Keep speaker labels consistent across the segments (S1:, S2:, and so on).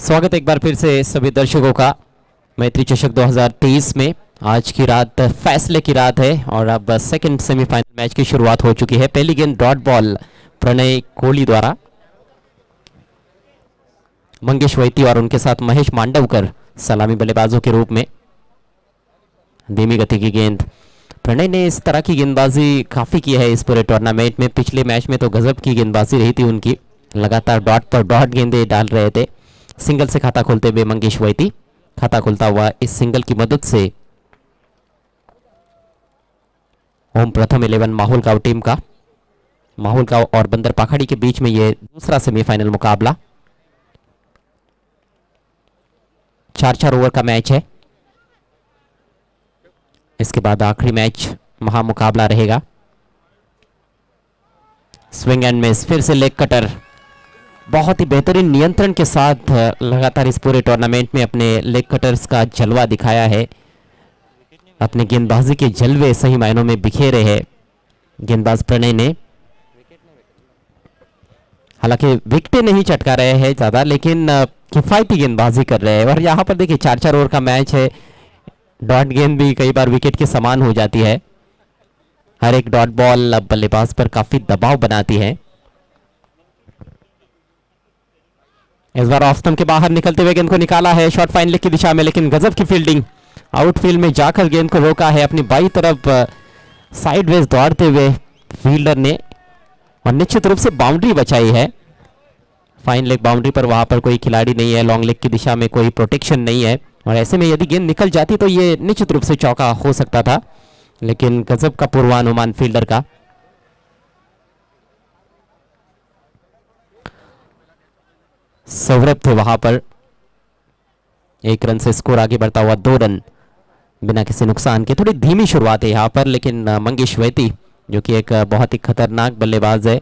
S1: स्वागत एक बार फिर से सभी दर्शकों का मैत्री चषक 2023 में। आज की रात फैसले की रात है और अब सेकंड सेमीफाइनल मैच की शुरुआत हो चुकी है। पहली गेंद डॉट बॉल प्रणय कोहली द्वारा, मंगेश वैती और उनके साथ महेश मांडवकर सलामी बल्लेबाजों के रूप में। धीमी गति की गेंद, प्रणय ने इस तरह की गेंदबाजी काफी की है इस पूरे टूर्नामेंट में। पिछले मैच में तो गजब की गेंदबाजी रही थी उनकी, लगातार डॉट पर डॉट गेंदें डाल रहे थे। सिंगल से खाता खोलते हुए मंगेश वैती, खाता खुलता हुआ इस सिंगल की मदद से होम प्रथम 11 माहौल गांव टीम का, माहौल गांव और बंदर पाखड़ी के बीच में ये दूसरा सेमीफाइनल मुकाबला। 4-4 ओवर का मैच है। इसके बाद आखिरी मैच महामुकाबला रहेगा। स्विंग एंड मिस, फिर से लेग कटर, बहुत ही बेहतरीन नियंत्रण के साथ लगातार इस पूरे टूर्नामेंट में अपने लेग कटर्स का जलवा दिखाया है। अपने गेंदबाजी के जलवे सही मायनों में बिखेरे हैं गेंदबाज प्रणय ने। हालांकि विकेटें नहीं चटका रहे हैं ज्यादा, लेकिन किफायती गेंदबाजी कर रहे हैं। और यहाँ पर देखिए 4-4 ओवर का मैच है, डॉट गेंद भी कई बार विकेट के समान हो जाती है। हर एक डॉट बॉल बल्लेबाज पर काफी दबाव बनाती है। इस बार ऑफ स्टंप के बाहर निकलते हुए गेंद को निकाला है शॉर्ट फाइन लेग की दिशा में, लेकिन गजब की फील्डिंग, आउटफील्ड में जाकर गेंद को रोका है अपनी बाई तरफ साइडवेज दौड़ते हुए फील्डर ने, और निश्चित रूप से बाउंड्री बचाई है। फाइन लेग बाउंड्री पर वहां पर कोई खिलाड़ी नहीं है, लॉन्ग लेग की दिशा में कोई प्रोटेक्शन नहीं है, और ऐसे में यदि गेंद निकल जाती तो ये निश्चित रूप से चौका हो सकता था, लेकिन गजब का पूर्वानुमान फील्डर का। सौरभ थे वहां पर। 1 रन से स्कोर आगे बढ़ता हुआ 2 रन बिना किसी नुकसान के। थोड़ी धीमी शुरुआत है यहां पर, लेकिन मंगेश वैती जो कि एक बहुत ही खतरनाक बल्लेबाज है,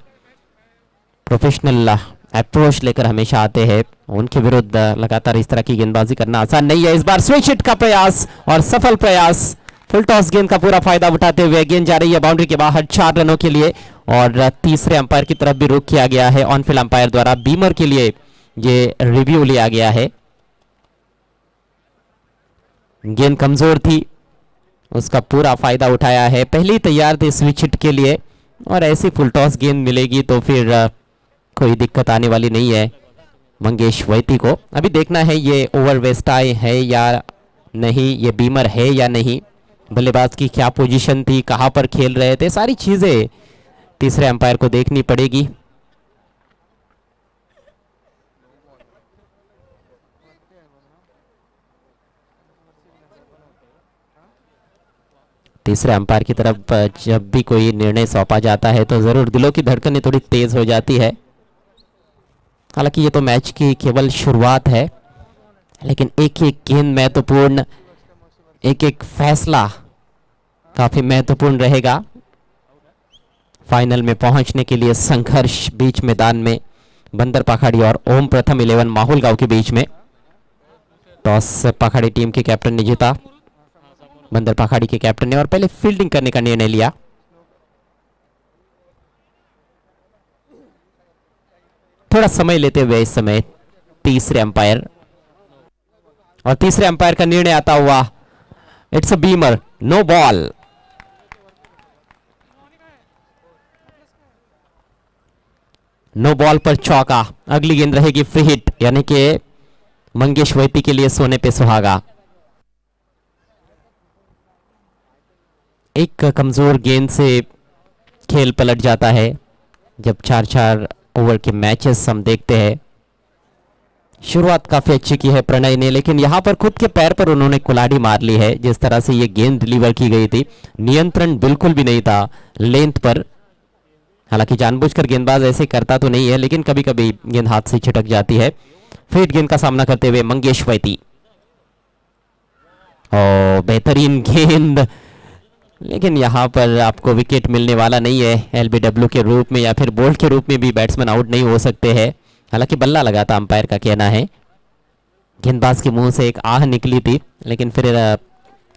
S1: प्रोफेशनल अप्रोच लेकर हमेशा आते हैं, उनके विरुद्ध लगातार इस तरह की गेंदबाजी करना आसान नहीं है। इस बार स्विच हिट का प्रयास और सफल प्रयास, फुल टॉस गेंद का पूरा फायदा उठाते हुए गेंद जा रही है बाउंड्री के बाहर 4 रनों के लिए। और तीसरे अंपायर की तरफ भी रुख किया गया है ऑन फील्ड अंपायर द्वारा, बीमर के लिए ये रिव्यू लिया गया है। गेंद कमजोर थी, उसका पूरा फायदा उठाया है। पहले ही तैयार थे स्विच हिट के लिए, और ऐसी फुल टॉस गेंद मिलेगी तो फिर कोई दिक्कत आने वाली नहीं है मंगेश वैती को। अभी देखना है ये ओवर वेस्ट आए है या नहीं, ये बीमर है या नहीं, बल्लेबाज की क्या पोजीशन थी, कहां पर खेल रहे थे, सारी चीजें तीसरे अंपायर को देखनी पड़ेगी। तीसरे अंपायर की तरफ जब भी कोई निर्णय सौंपा जाता है तो जरूर दिलों की धड़कनें थोड़ी तेज हो जाती है। हालांकि ये तो मैच की केवल शुरुआत है, लेकिन एक एक गेंद महत्वपूर्ण, एक एक फैसला काफी महत्वपूर्ण रहेगा। फाइनल में पहुंचने के लिए संघर्ष बीच मैदान में बंदर पाखड़ी और ओम प्रथम 11 माहौल गांव के बीच में। टॉस पाखड़ी टीम के कैप्टन ने जीता, बंदर पाखड़ी के कैप्टन ने, और पहले फील्डिंग करने का निर्णय लिया। थोड़ा समय लेते हुए इस समय तीसरे अंपायर, और तीसरे अंपायर का निर्णय आता हुआ it's a beamer, no ball. No ball पर चौका, अगली गेंद रहेगी फ्री हिट, यानी कि मंगेश वैती के लिए सोने पे सुहागा। एक कमजोर गेंद से खेल पलट जाता है जब 4-4 ओवर के मैचेस हम देखते हैं। शुरुआत काफी अच्छी की है प्रणय ने, लेकिन यहां पर खुद के पैर पर उन्होंने कुल्हाड़ी मार ली है। जिस तरह से ये गेंद डिलीवर की गई थी, नियंत्रण बिल्कुल भी नहीं था लेंथ पर। हालांकि जानबूझकर गेंदबाज ऐसे करता तो नहीं है, लेकिन कभी कभी गेंद हाथ से छिटक जाती है। फिर गेंद का सामना करते हुए मंगेश वैती, और बेहतरीन गेंद, लेकिन यहां पर आपको विकेट मिलने वाला नहीं है। एलबीडब्ल्यू के रूप में या फिर बोल्ड के रूप में भी बैट्समैन आउट नहीं हो सकते हैं। हालांकि बल्ला लगा था, अंपायर का कहना है। गेंदबाज के मुंह से एक आह निकली थी, लेकिन फिर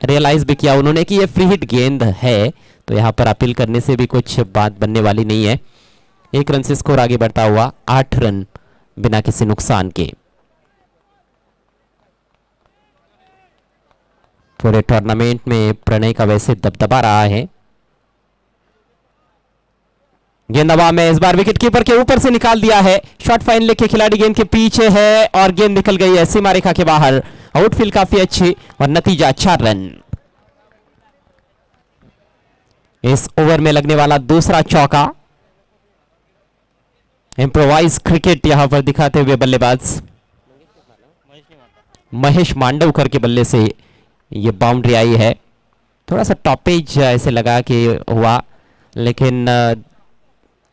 S1: रियलाइज भी किया उन्होंने कि ये फ्री हिट गेंद है, तो यहां पर अपील करने से भी कुछ बात बनने वाली नहीं है। 1 रन से स्कोर आगे बढ़ता हुआ 8 रन बिना किसी नुकसान के। पूरे टूर्नामेंट में प्रणय का वैसे दबदबा रहा है। गेंद हवा में, इस बार विकेट कीपर के ऊपर से निकाल दिया है। शॉट फाइन लेके खिलाड़ी गेंद के पीछे है और गेंद निकल गई है सीमा रेखा के बाहर। आउटफील्ड काफी अच्छी और नतीजा 4 रन। इस ओवर में लगने वाला दूसरा चौका। इम्प्रोवाइज क्रिकेट यहां पर दिखाते हुए बल्लेबाज महेश मांडवकर के बल्ले से ये बाउंड्री आई है। थोड़ा सा टॉपेज ऐसे लगा कि हुआ, लेकिन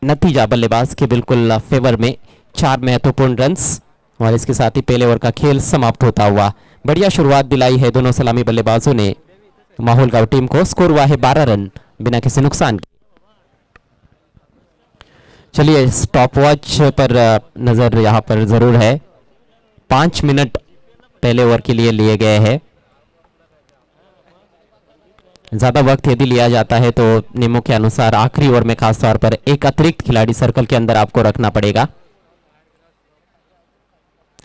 S1: नतीजा बल्लेबाज के बिल्कुल फेवर में। 4 महत्वपूर्ण रन्स और इसके साथ ही पहले ओवर का खेल समाप्त होता हुआ। बढ़िया शुरुआत दिलाई है दोनों सलामी बल्लेबाजों ने माहौल गांव टीम को। स्कोर हुआ है 12 रन बिना किसी नुकसान के। चलिए स्टॉप वॉच पर नजर यहां पर जरूर है। 5 मिनट पहले ओवर के लिए लिए गए हैं। ज्यादा वक्त यदि लिया जाता है तो नियमों के अनुसार आखिरी ओवर में खासतौर पर एक अतिरिक्त खिलाड़ी सर्कल के अंदर आपको रखना पड़ेगा।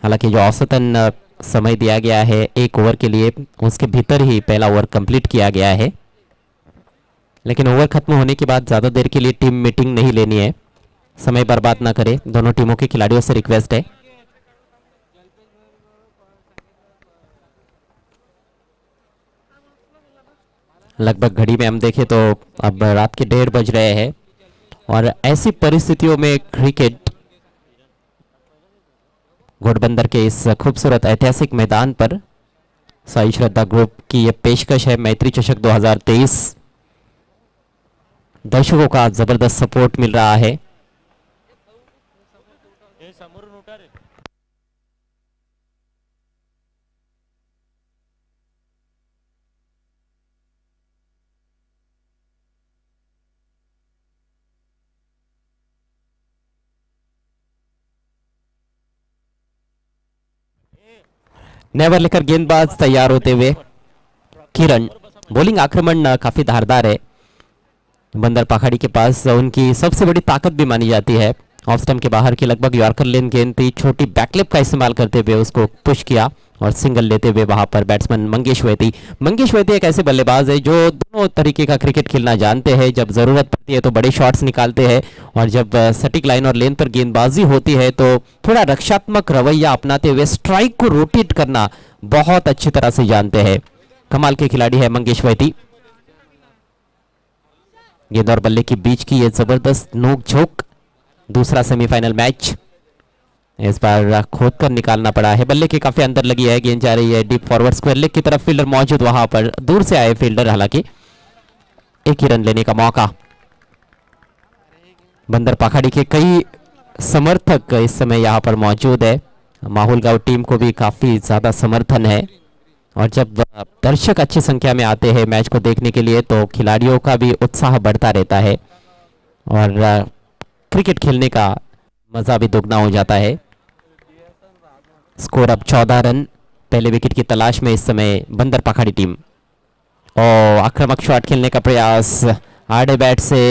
S1: हालांकि जो औसतन समय दिया गया है 1 ओवर के लिए, उसके भीतर ही पहला ओवर कंप्लीट किया गया है। लेकिन ओवर खत्म होने के बाद ज्यादा देर के लिए टीम मीटिंग नहीं लेनी है। समय बर्बाद ना करें, दोनों टीमों के खिलाड़ियों से रिक्वेस्ट है। लगभग घड़ी में हम देखें तो अब रात के 1:30 बज रहे हैं और ऐसी परिस्थितियों में क्रिकेट घोड़बंदर के इस खूबसूरत ऐतिहासिक मैदान पर साई श्रद्धा ग्रुप की यह पेशकश है। मैत्री चषक 2023। दर्शकों का जबरदस्त सपोर्ट मिल रहा है। नेवर लेकर गेंदबाज तैयार होते हुए किरण। बॉलिंग आक्रमण काफी धारदार है। बंदर पखाड़ी के पास उनकी सबसे बड़ी ताकत भी मानी जाती है। ऑफ स्टंप के बाहर की लगभग यॉर्कर लेन गेंद थी। छोटी बैकलिप का इस्तेमाल करते हुए उसको पुश किया और सिंगल लेते हुए वहां पर बैट्समैन मंगेश वैती। मंगेश वैती एक ऐसे बल्लेबाज है जो दोनों तरीके का क्रिकेट खेलना जानते हैं। जब जरूरत पड़ती है तो बड़े शॉट्स निकालते हैं और जब सटीक लाइन और लेन पर गेंदबाजी होती है तो थोड़ा रक्षात्मक रवैया अपनाते हुए स्ट्राइक को रोटेट करना बहुत अच्छी तरह से जानते हैं। कमाल के खिलाड़ी है मंगेश वैती। गेंद और बल्ले के बीच की ये जबरदस्त नोक झोंक। दूसरा सेमीफाइनल मैच इस बार खोद कर निकालना पड़ा है। बल्ले के काफी अंदर लगी है। गेंद जा रही है डीप फॉरवर्ड स्क्वायर लेग की तरफ। फील्डर मौजूद वहां पर, दूर से आए फील्डर, हालांकि एक ही रन लेने का मौका। बंदर पखाड़ी के कई समर्थक इस समय यहां पर मौजूद है। माहौल गांव टीम को भी काफी ज्यादा समर्थन है और जब दर्शक अच्छी संख्या में आते हैं मैच को देखने के लिए तो खिलाड़ियों का भी उत्साह बढ़ता रहता है और क्रिकेट खेलने का मजा भी दोगुना हो जाता है। स्कोर अब 14 रन। पहले विकेट की तलाश में इस समय बंदर पखाड़ी टीम। और आक्रामक शॉट खेलने का प्रयास, आड़े बैट से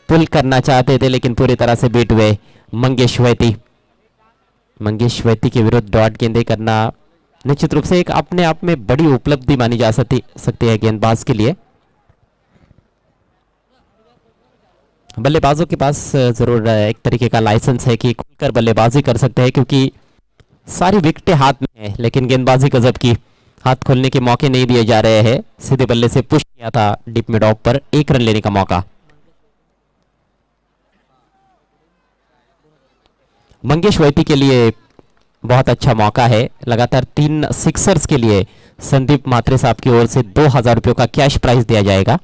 S1: पुल करना चाहते थे लेकिन पूरी तरह से बीट हुए मंगेश वैती। मंगेश वैती के विरुद्ध डॉट गेंदें करना निश्चित रूप से एक अपने आप में बड़ी उपलब्धि मानी जा सकती है गेंदबाज के लिए। बल्लेबाजों के पास जरूर एक तरीके का लाइसेंस है कि खुलकर बल्लेबाजी कर सकते हैं क्योंकि सारी विकेटें हाथ में है, लेकिन गेंदबाजी गजब की। हाथ खोलने के मौके नहीं दिए जा रहे हैं। सीधे बल्ले से पुश किया था deep mid of per, 1 run लेने का मौका। मंगेश वैती के लिए बहुत अच्छा मौका है। लगातार 3 सिक्सर्स के लिए संदीप मात्रे साहब की ओर से 2000 रुपयों का कैश प्राइज दिया जाएगा।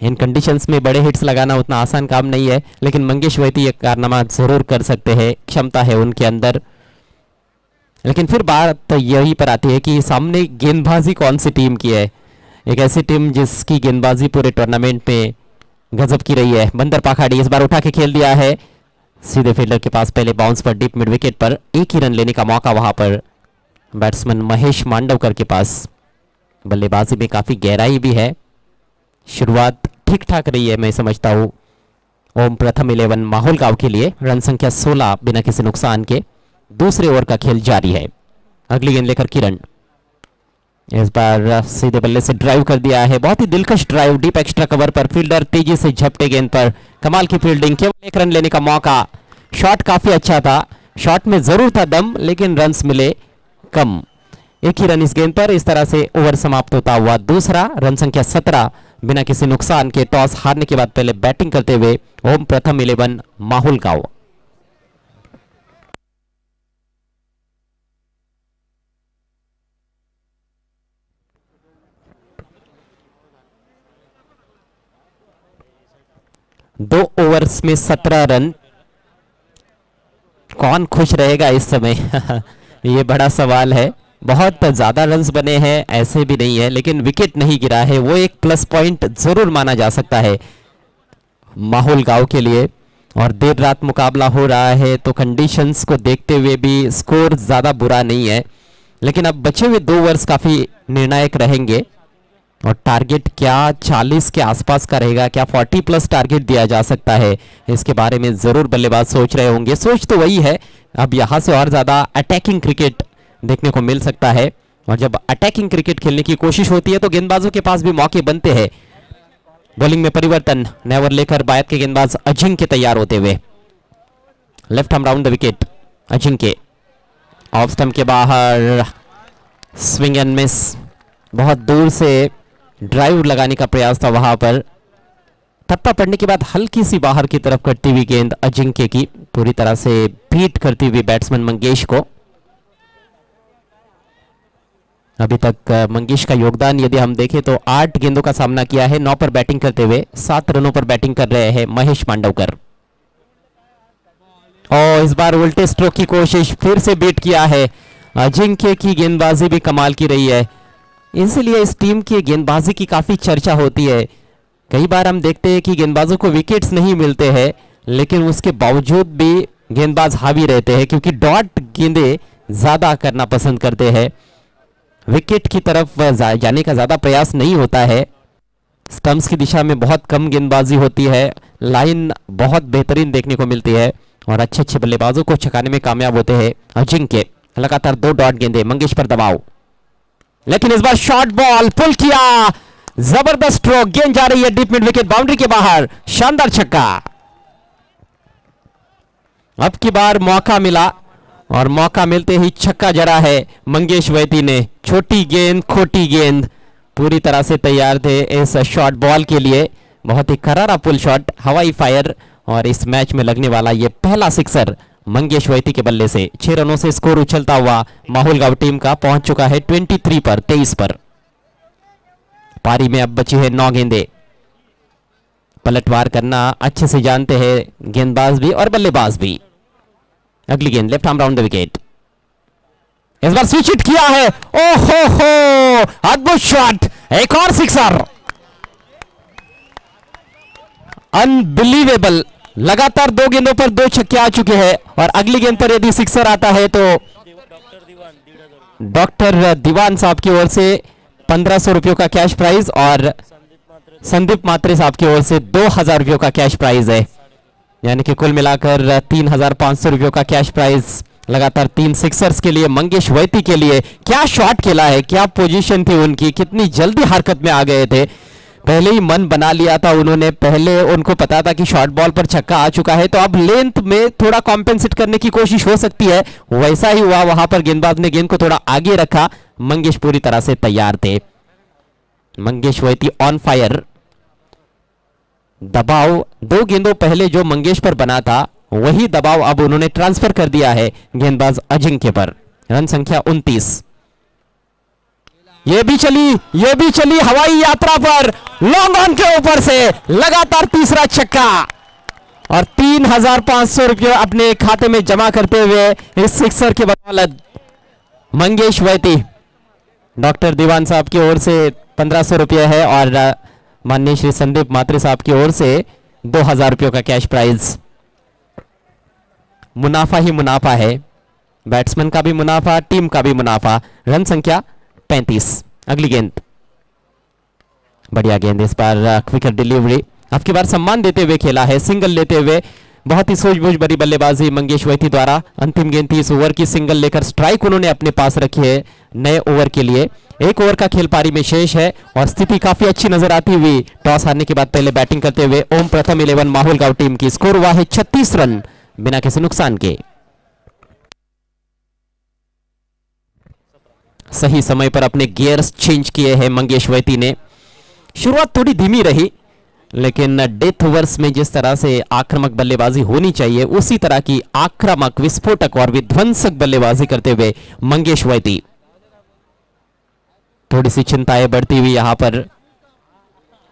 S1: इन कंडीशंस में बड़े हिट्स लगाना उतना आसान काम नहीं है, लेकिन मंगेश वैती एक कारनामा जरूर कर सकते हैं। क्षमता है उनके अंदर। लेकिन फिर बात यही पर आती है कि सामने गेंदबाजी कौन सी टीम की है। एक ऐसी टीम जिसकी गेंदबाजी पूरे टूर्नामेंट में गजब की रही है। बंदर पखाड़ी इस बार उठा के खेल दिया है सीधे फील्डर के पास। पहले बाउंस पर डीप मिड विकेट पर 1 ही रन लेने का मौका वहां पर बैट्समैन महेश मांडवकर के पास। बल्लेबाजी में काफी गहराई भी है। शुरुआत ठीक ठाक रही है मैं समझता हूं। ओम प्रथम 11 माहौल गांव के लिए। रन संख्या 16 बिना किसी नुकसान के। दूसरे ओवर का खेल जारी है। अगली गेंद लेकर किरण। इस बार सीधे बल्ले से ड्राइव कर दिया है, बहुत ही दिलकश ड्राइव, डीप एक्स्ट्रा कवर पर फील्डर तेजी से झपटे गेंद पर, कमाल की फील्डिंग, केवल 1 रन लेने का मौका। शॉट काफी अच्छा था, शॉट में जरूर था दम, लेकिन रन्स मिले कम। 1 ही रन इस गेंद पर। इस तरह से ओवर समाप्त होता हुआ दूसरा, रन संख्या 17, बिना किसी नुकसान के टॉस हारने के बाद पहले बैटिंग करते हुए होम प्रथम 11 माहुल गांव। दो ओवर्स में 17 रन, कौन खुश रहेगा इस समय? ये बड़ा सवाल है। बहुत ज्यादा रन्स बने हैं ऐसे भी नहीं है, लेकिन विकेट नहीं गिरा है, वो एक प्लस पॉइंट जरूर माना जा सकता है माहुल गांव के लिए। और देर रात मुकाबला हो रहा है तो कंडीशंस को देखते हुए भी स्कोर ज्यादा बुरा नहीं है, लेकिन अब बचे हुए 2 ओवर्स काफी निर्णायक रहेंगे। और टारगेट क्या 40 के आसपास का रहेगा, क्या 40 प्लस टारगेट दिया जा सकता है, इसके बारे में जरूर बल्लेबाज सोच रहे होंगे। सोच तो वही है, अब यहां से और ज्यादा अटैकिंग क्रिकेट देखने को मिल सकता है, और जब अटैकिंग क्रिकेट खेलने की कोशिश होती है तो गेंदबाजों के पास भी मौके बनते हैं। बॉलिंग में परिवर्तन, नेवर लेकर बायत के गेंदबाज अजिंक्य तैयार होते हुए, left arm round the wicket. Ajinkya off stump के बाहर, स्विंग एंड मिस, बहुत दूर से ड्राइव लगाने का प्रयास था वहां पर, टप्पा पड़ने के बाद हल्की सी बाहर की तरफ कटती हुई गेंद अजिंक्य की पूरी तरह से बीट करती हुई बैट्समैन मंगेश को। अभी तक मंगेश का योगदान यदि हम देखें तो 8 गेंदों का सामना किया है, 9 पर बैटिंग करते हुए 7 रनों पर बैटिंग कर रहे हैं महेश मांडवकर। और इस बार उल्टे स्ट्रोक की कोशिश, फिर से बीट किया है। अजिंक्य की गेंदबाजी भी कमाल की रही है, इसलिए इस टीम की गेंदबाजी की काफी चर्चा होती है। कई बार हम देखते हैं कि गेंदबाजों को विकेट्स नहीं मिलते हैं, लेकिन उसके बावजूद भी गेंदबाज हावी रहते हैं, क्योंकि डॉट गेंदें ज्यादा करना पसंद करते हैं, विकेट की तरफ जाने का ज्यादा प्रयास नहीं होता है। स्टंप्स की दिशा में बहुत कम गेंदबाजी होती है, लाइन बहुत बेहतरीन देखने को मिलती है, और अच्छे अच्छे बल्लेबाजों को छकाने में कामयाब होते हैं अजिंक्य। लगातार 2 डॉट गेंदें, मंगेश पर दबाव, लेकिन इस बार शॉर्ट बॉल पुल किया, जबरदस्त स्ट्रोक, गेंद जा रही है डीप मिड विकेट बाउंड्री के बाहर, शानदार छक्का। अब की बार मौका मिला, और मौका मिलते ही छक्का जड़ा है मंगेश वैती ने। छोटी गेंद, खोटी गेंद, पूरी तरह से तैयार थे इस शॉर्ट बॉल के लिए। बहुत ही करारा पुल शॉट, हवाई फायर, और इस मैच में लगने वाला यह पहला सिक्सर मंगेश वैती के बल्ले से। 6 रनों से स्कोर उछलता हुआ माहुल गांव टीम का पहुंच चुका है 23 पर 23 पर। पारी में अब बची है 9 गेंदें। पलटवार करना अच्छे से जानते हैं गेंदबाज भी और बल्लेबाज भी। अगली गेंद left arm round the wicket, इस बार स्विच हिट किया है, ओहो हो, अद्भुत शॉट, एक और सिक्सर, अनबिलीवेबल। लगातार 2 गेंदों पर 2 छक्के आ चुके हैं, और अगली गेंद पर यदि सिक्सर आता है तो डॉक्टर दीवान साहब की ओर से 1500 रुपयों का कैश प्राइज, और संदीप मात्रे साहब की ओर से 2000 रुपयों का कैश प्राइज है, यानी कि कुल मिलाकर 3500 रुपयों का कैश प्राइज। लगातार 3 सिक्सर्स के लिए मंगेश वैती के लिए। क्या शॉट खेला है, क्या पोजीशन थी उनकी, कितनी जल्दी हरकत में आ गए थे, पहले ही मन बना लिया था उन्होंने। पहले उनको पता था कि शॉर्ट बॉल पर छक्का आ चुका है, तो अब लेंथ में थोड़ा कॉम्पेंसेट करने की कोशिश हो सकती है, वैसा ही हुआ। वहां पर गेंदबाज ने गेंद को थोड़ा आगे रखा, मंगेश पूरी तरह से तैयार थे। मंगेश वैती ऑन फायर, दबाव 2 गेंदों पहले जो मंगेश पर बना था वही दबाव अब उन्होंने ट्रांसफर कर दिया है गेंदबाज अजिंक्य पर। रन संख्या 29। ये भी चली हवाई यात्रा पर, लॉन्ग ऑन के ऊपर से लगातार तीसरा छक्का, और 3500 रुपये अपने खाते में जमा करते हुए इस सिक्सर के बदौलत मंगेश वैती। डॉक्टर दीवान साहब की ओर से 1500 रुपये है, और माननीय श्री संदीप मात्रे साहब की ओर से 2000 रुपयों का कैश प्राइज। मुनाफा ही मुनाफा है, बैट्समैन का भी मुनाफा, टीम का भी मुनाफा। रन संख्या 35। अगली गेंद, बढ़िया गेंद, इस बार क्विकर डिलीवरी, अब की बार सम्मान देते हुए खेला है, सिंगल लेते हुए। बहुत ही सूझबूझ भरी बल्लेबाजी मंगेश वैती द्वारा। अंतिम गेंद थी इस ओवर की, सिंगल लेकर स्ट्राइक उन्होंने अपने पास रखी है नए ओवर के लिए। एक ओवर का खेल पारी में शेष है और स्थिति काफी अच्छी नजर आती हुई। टॉस हारने के बाद पहले बैटिंग करते हुए ओम प्रथम 11 माहौल गांव टीम की स्कोर हुआ है 36 रन बिना किसी नुकसान के। सही समय पर अपने गियर्स चेंज किए हैं मंगेश वैती ने। शुरुआत थोड़ी धीमी रही लेकिन डेथ ओवर्स में जिस तरह से आक्रामक बल्लेबाजी होनी चाहिए उसी तरह की आक्रामक, विस्फोटक और विध्वंसक बल्लेबाजी करते हुए मंगेश वैती। थोड़ी सी चिंताएं बढ़ती हुई यहां पर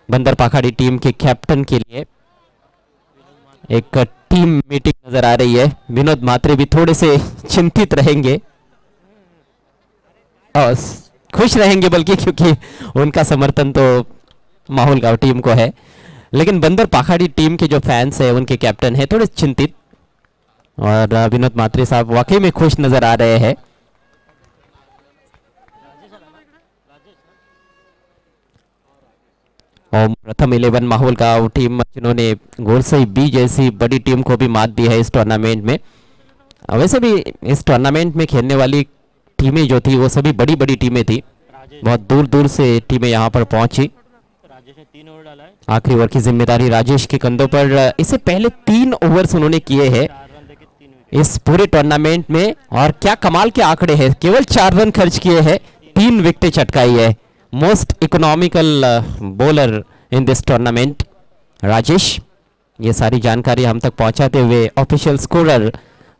S1: बंदर पाखाड़ी टीम के कैप्टन के लिए। एक टीम मीटिंग नजर आ रही है। विनोद मात्रे भी थोड़े से चिंतित रहेंगे और खुश रहेंगे बल्कि, क्योंकि उनका समर्थन तो माहौल गांव टीम को है, लेकिन बंदर पाखाड़ी टीम के जो फैंस है उनके कैप्टन है थोड़े चिंतित। और विनोद मात्रे साहब वाकई में खुश नजर आ रहे हैं। और प्रथम 11 माहौल गांव टीम जिन्होंने गोरसई बी जैसी बड़ी टीम को भी मात दी है इस टूर्नामेंट में। वैसे भी इस टूर्नामेंट में खेलने वाली टीमें जो थी वो सभी बड़ी बड़ी टीमें थी। बहुत दूर दूर से टीमें यहां पर पहुंची। आखिरी ओवर की जिम्मेदारी राजेश के कंधों पर। इससे पहले 3 ओवर्स उन्होंने किए हैं इस पूरे टूर्नामेंट में और क्या कमाल के आंकड़े हैं। केवल 4 रन खर्च किए हैं, 3 विकेटें चटकाई है। Most economical bowler in this tournament Rajesh. ये सारी जानकारी हम तक पहुंचाते हुए official scorer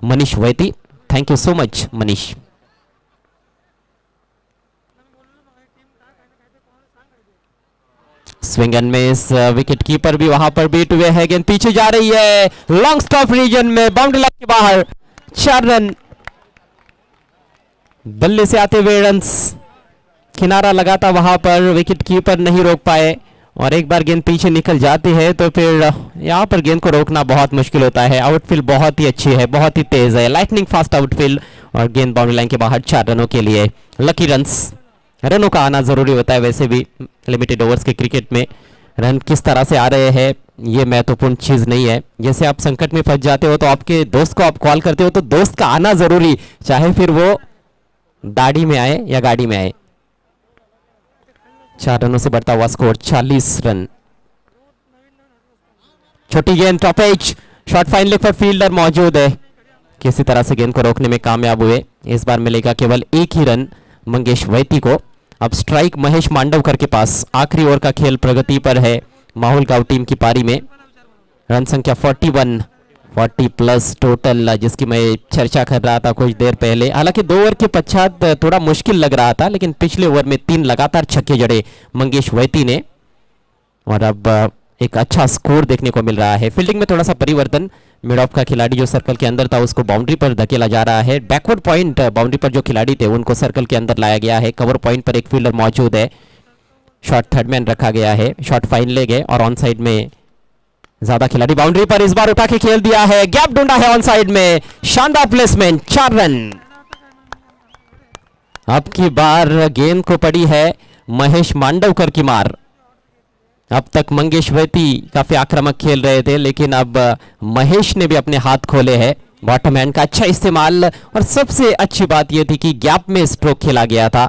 S1: Manish Vaiti. Thank you so much Manish. Swing end miss, wicket keeper भी वहां पर बीट हुए हैं। गेंद पीछे जा रही है लॉन्ग स्टॉप रीजन में, बाउंड्री लाइन के बाहर। 4 रन बल्ले से आते हुए रन्स किनारा लगाता वहां पर विकेट कीपर नहीं रोक पाए और एक बार गेंद पीछे निकल जाती है तो फिर यहां पर गेंद को रोकना बहुत मुश्किल होता है। आउटफील्ड बहुत ही अच्छी है, बहुत ही तेज है, लाइटनिंग फास्ट आउटफील्ड और गेंद बाउंड्री लाइन के बाहर। 4 रनों के लिए लकी रन्स। रनों का आना जरूरी होता है, वैसे भी लिमिटेड ओवर्स के क्रिकेट में रन किस तरह से आ रहे हैं ये महत्वपूर्ण चीज नहीं है। जैसे आप संकट में फंस जाते हो तो आपके दोस्त को आप कॉल करते हो तो दोस्त का आना जरूरी, चाहे फिर वो दाढ़ी में आए या गाड़ी में आए। 4 रनों से बढ़ता हुआ स्कोर 40 रन। छोटी गेंद top edge, short fine leg पर फील्डर मौजूद है, किसी तरह से गेंद को रोकने में कामयाब हुए। इस बार मिलेगा केवल 1 ही रन मंगेश वैती को। अब स्ट्राइक महेश मांडवकर के पास। आखिरी ओवर का खेल प्रगति पर है माहौल गांव टीम की पारी में। रन संख्या 41, 40 प्लस टोटल, जिसकी मैं चर्चा कर रहा था कुछ देर पहले। हालांकि 2 ओवर के पश्चात थोड़ा मुश्किल लग रहा था, लेकिन पिछले ओवर में 3 लगातार छक्के जड़े मंगेश वैती ने और अब एक अच्छा स्कोर देखने को मिल रहा है। फील्डिंग में थोड़ा सा परिवर्तन। मिड ऑफ का खिलाड़ी जो सर्कल के अंदर था उसको बाउंड्री पर धकेला जा रहा है। बैकवर्ड पॉइंट बाउंड्री पर जो खिलाड़ी थे उनको सर्कल के अंदर लाया गया है। कवर पॉइंट पर एक फील्डर मौजूद है। शॉर्ट थर्ड मैन रखा गया है। शॉर्ट फाइन लेग है और ऑन साइड में ज्यादा खिलाड़ी बाउंड्री पर इस बार उठा के खेल दिया है। गैप ढूंढा है ऑन साइड में, शानदार प्लेसमेंट, 4 रन। अब की बार गेंद को पड़ी है महेश मांडवकर की मार। अब तक मंगेश वैती काफी आक्रामक खेल रहे थे, लेकिन अब महेश ने भी अपने हाथ खोले हैं। बॉटम हैंड का अच्छा इस्तेमाल और सबसे अच्छी बात यह थी कि गैप में स्ट्रोक खेला गया था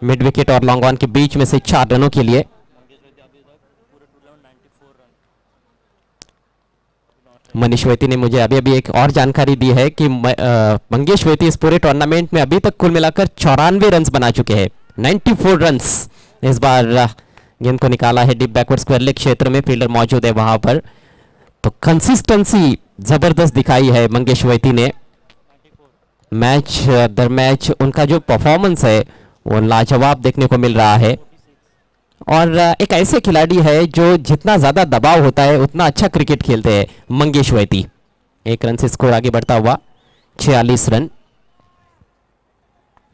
S1: मिड विकेट और लॉन्ग ऑन के बीच में से 4 रनों के लिए। मनीष वैती ने मुझे अभी अभी एक और जानकारी दी है कि मंगेश वैती इस पूरे टूर्नामेंट में अभी तक कुल मिलाकर 94 रन बना चुके हैं, 94 रन। इस बार गेंद को निकाला है डीप बैकवर्ड स्क्वायर लेग क्षेत्र में, फील्डर मौजूद है वहां पर। तो कंसिस्टेंसी जबरदस्त दिखाई है मंगेश वैती ने। मैच दर मैच उनका जो परफॉर्मेंस है वो लाजवाब देखने को मिल रहा है और एक ऐसे खिलाड़ी है जो जितना ज्यादा दबाव होता है उतना अच्छा क्रिकेट खेलते हैं मंगेश वैती। 1 रन से स्कोर आगे बढ़ता हुआ 46 रन।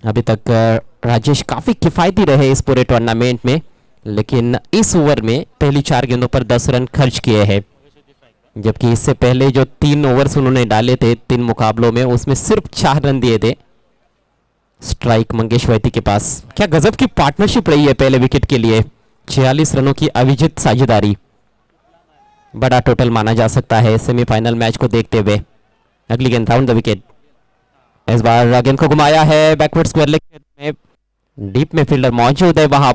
S1: अभी तक राजेश काफी किफायती रहे इस पूरे टूर्नामेंट में, लेकिन इस ओवर में पहली 4 गेंदों पर 10 रन खर्च किए हैं, जबकि इससे पहले जो 3 ओवर्स उन्होंने डाले थे 3 मुकाबलों में उसमें सिर्फ 4 रन दिए थे। स्ट्राइक मंगेश वैती के पास। क्या गजब की पार्टनरशिप रही है पहले विकेट के लिए। 46 रनों की अविजित साझेदारी, बड़ा टोटल माना जा सकता है सेमीफाइनल मैच को देखते हुए। अगली गेंद राउंड द विकेट। इस बार गेंद को घुमाया है बैकवर्ड स्क्वायर लेग में, डीप में फील्डर मौजूद है वहां,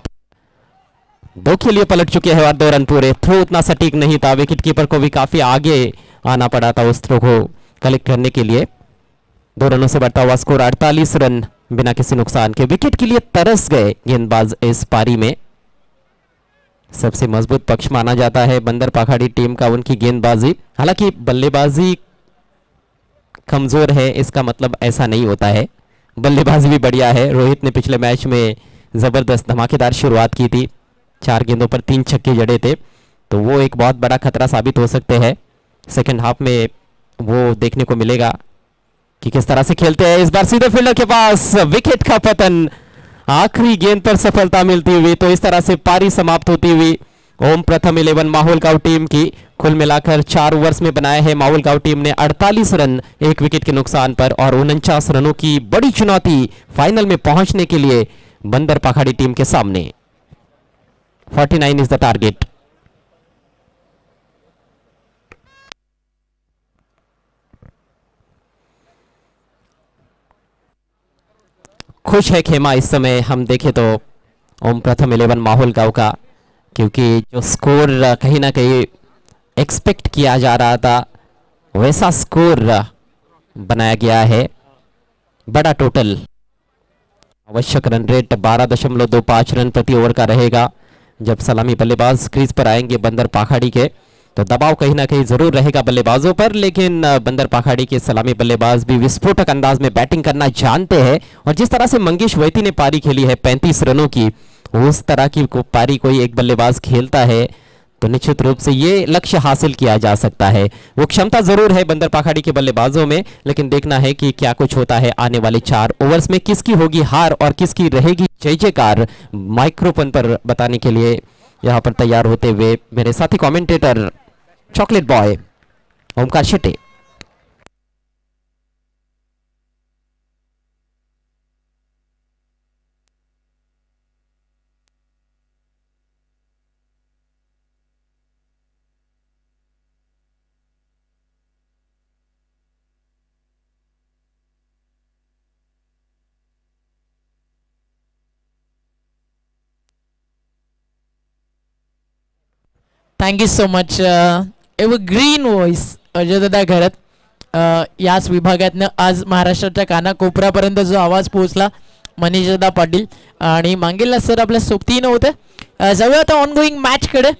S1: दो के लिए पलट चुके हैं और 2 रन पूरे। थ्रो उतना सटीक नहीं था, विकेट कीपर को भी काफी आगे आना पड़ा था उस थ्रो को कलेक्ट करने के लिए। 2 रनों से बढ़ता हुआ स्कोर 48 रन बिना किसी नुकसान के। विकेट के लिए तरस गए गेंदबाज इस पारी में। सबसे मजबूत पक्ष माना जाता है बंदर पखाड़ी टीम का उनकी गेंदबाजी। हालांकि बल्लेबाजी कमजोर है इसका मतलब ऐसा नहीं होता है, बल्लेबाजी भी बढ़िया है। रोहित ने पिछले मैच में जबरदस्त धमाकेदार शुरुआत की थी, 4 गेंदों पर 3 छक्के जड़े थे, तो वो एक बहुत बड़ा खतरा साबित हो सकते हैं। सेकंड हाफ में वो देखने को मिलेगा कि किस तरह से खेलते हैं। इस बार सीधे फील्डर के पास विकेट का पतन, आखिरी गेंद पर सफलता मिलती हुई, तो इस तरह से पारी समाप्त होती हुई ओम प्रथम 11 माहौल गांव टीम की। कुल मिलाकर 4 ओवर्स में बनाए हैं माहौल गांव टीम ने 48 रन 1 विकेट के नुकसान पर, और 49 रनों की बड़ी चुनौती फाइनल में पहुंचने के लिए बंदर पखाड़ी टीम के सामने। 49 इज द टारगेट। खुश है खेमा इस समय हम देखें तो ओम प्रथम 11 माहौल गांव का, क्योंकि जो स्कोर कहीं ना कहीं एक्सपेक्ट किया जा रहा था वैसा स्कोर बनाया गया है। बड़ा टोटल, आवश्यक रन रेट 12.25 रन प्रति ओवर का रहेगा। जब सलामी बल्लेबाज क्रीज पर आएंगे बंदर पखाड़ी के, तो दबाव कहीं ना कहीं जरूर रहेगा बल्लेबाजों पर, लेकिन बंदर पखाड़ी के सलामी बल्लेबाज भी विस्फोटक अंदाज में बैटिंग करना जानते हैं। और जिस तरह से मंगेश वैती ने पारी खेली है 35 रनों की, उस तरह की पारी कोई एक बल्लेबाज खेलता है तो निश्चित रूप से ये लक्ष्य हासिल किया जा सकता है। वो क्षमता जरूर है बंदर पखाड़ी के बल्लेबाजों में, लेकिन देखना है कि क्या कुछ होता है आने वाले 4 ओवर्स में, किसकी होगी हार और किसकी रहेगी जय जयकार। माइक्रोफोन पर बताने के लिए यहाँ पर तैयार होते हुए मेरे साथी commentator chocolate boy Omkar Shette.
S2: Thank you so much. Evergreen voice अजयदादा घरत. याच विभागातनं आज महाराष्ट्राच्या कानाकोपऱ्यापर्यंत जो आवाज पोहोचला मनीषदादा पाटील आणि मांगेला सर आपल्या सोबतीनं होते. जाऊया आता ऑनगोईंग मॅचकडे.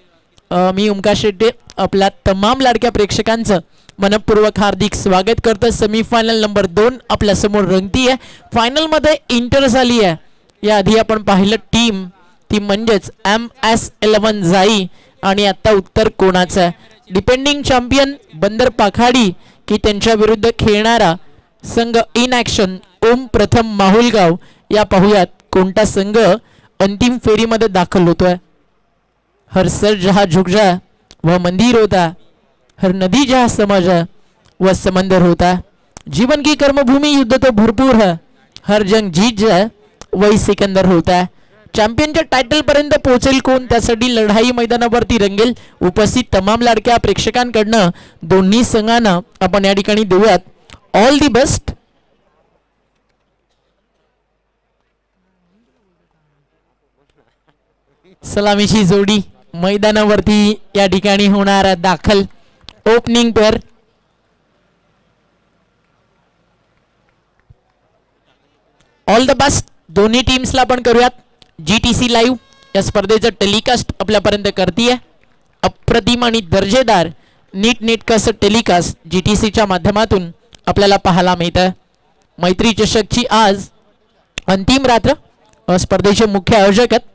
S2: मी ओमकार शेट्टे आपल्या तमाम लाडक्या प्रेक्षकांचं मनपूर्वक हार्दिक स्वागत करतो. सेमीफायनल नंबर 2 आपल्या समोर रंगती आहे. फायनलमध्ये इंटर झाली आहे. याआधी आपण पाहिलं टीम ती म्हणजेच MS11 जाई आणि आता उत्तर कोणाचं आहे. डिपेंडिंग चॅम्पियन बंदर पखाडी की त्यांच्या विरुद्ध खेळणारा संघ इन ॲक्शन ओम प्रथम माहुलगाव. या पाहूयात कोणता संघ अंतिम फेरीमध्ये दाखल होतोय. हर सर जहाँ झुक जाए वह मंदिर होता है, हर नदी जहाँ समझ है वह समंदर होता है. जीवन की कर्मभूमि युद्ध तो भरपूर है, हर जंग जीत जाए वही सिकंदर होता है. चॅम्पियनच्या टायटल पर्यंत पोहोचेल कोण, त्यासाठी लढाई मैदानावरती रंगेल. उपस्थित तमाम लाडक्या प्रेक्षकांकडनं दोन्ही संघांना आपण या ठिकाणी देऊयात ऑल दी बेस्ट. सलामीची जोडी मैदानावरती या ठिकाणी होणार दाखल. Opening pair all the best दोन्ही टीम्सला आपण करूयात. GTC लाईव्ह या स्पर्धेचं टेलिकास्ट आपल्यापर्यंत करतीये. अप्रतिम आणि दर्जेदार नीटनेटकं असं टेलिकास्ट GTCच्या माध्यमातून आपल्याला पाहायला मिळतं. मैत्री चषकची आज अंतिम रात्र. स्पर्धेचे मुख्य आयोजक आहेत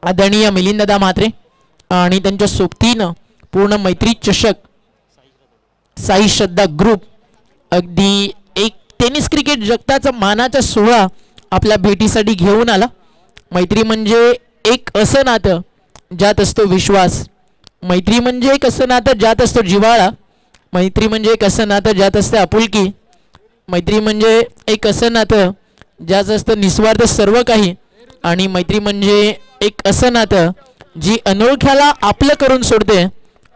S2: आदरणीय मिलिंददा म्हात्रे आणि त्यांच्या सोबतीनं पूर्ण मैत्री चषक साई श्रद्धा ग्रुप अगदी एक टेनिस क्रिकेट जगताचा मानाचा सोहळा आपल्या भेटीसाठी घेऊन आला. मैत्री म्हणजे एक असं नातं ज्यात असतो विश्वास. मैत्री म्हणजे एक असं नातं ज्यात असतो जिव्हाळा. मैत्री म्हणजे एक असं नातं ज्यात असते आपुलकी. मैत्री म्हणजे एक असं नातं ज्यात असतं निस्वार्थ सर्व काही. आणि मैत्री म्हणजे एक असं नातं जी अनोळख्याला आपलं करून सोडते.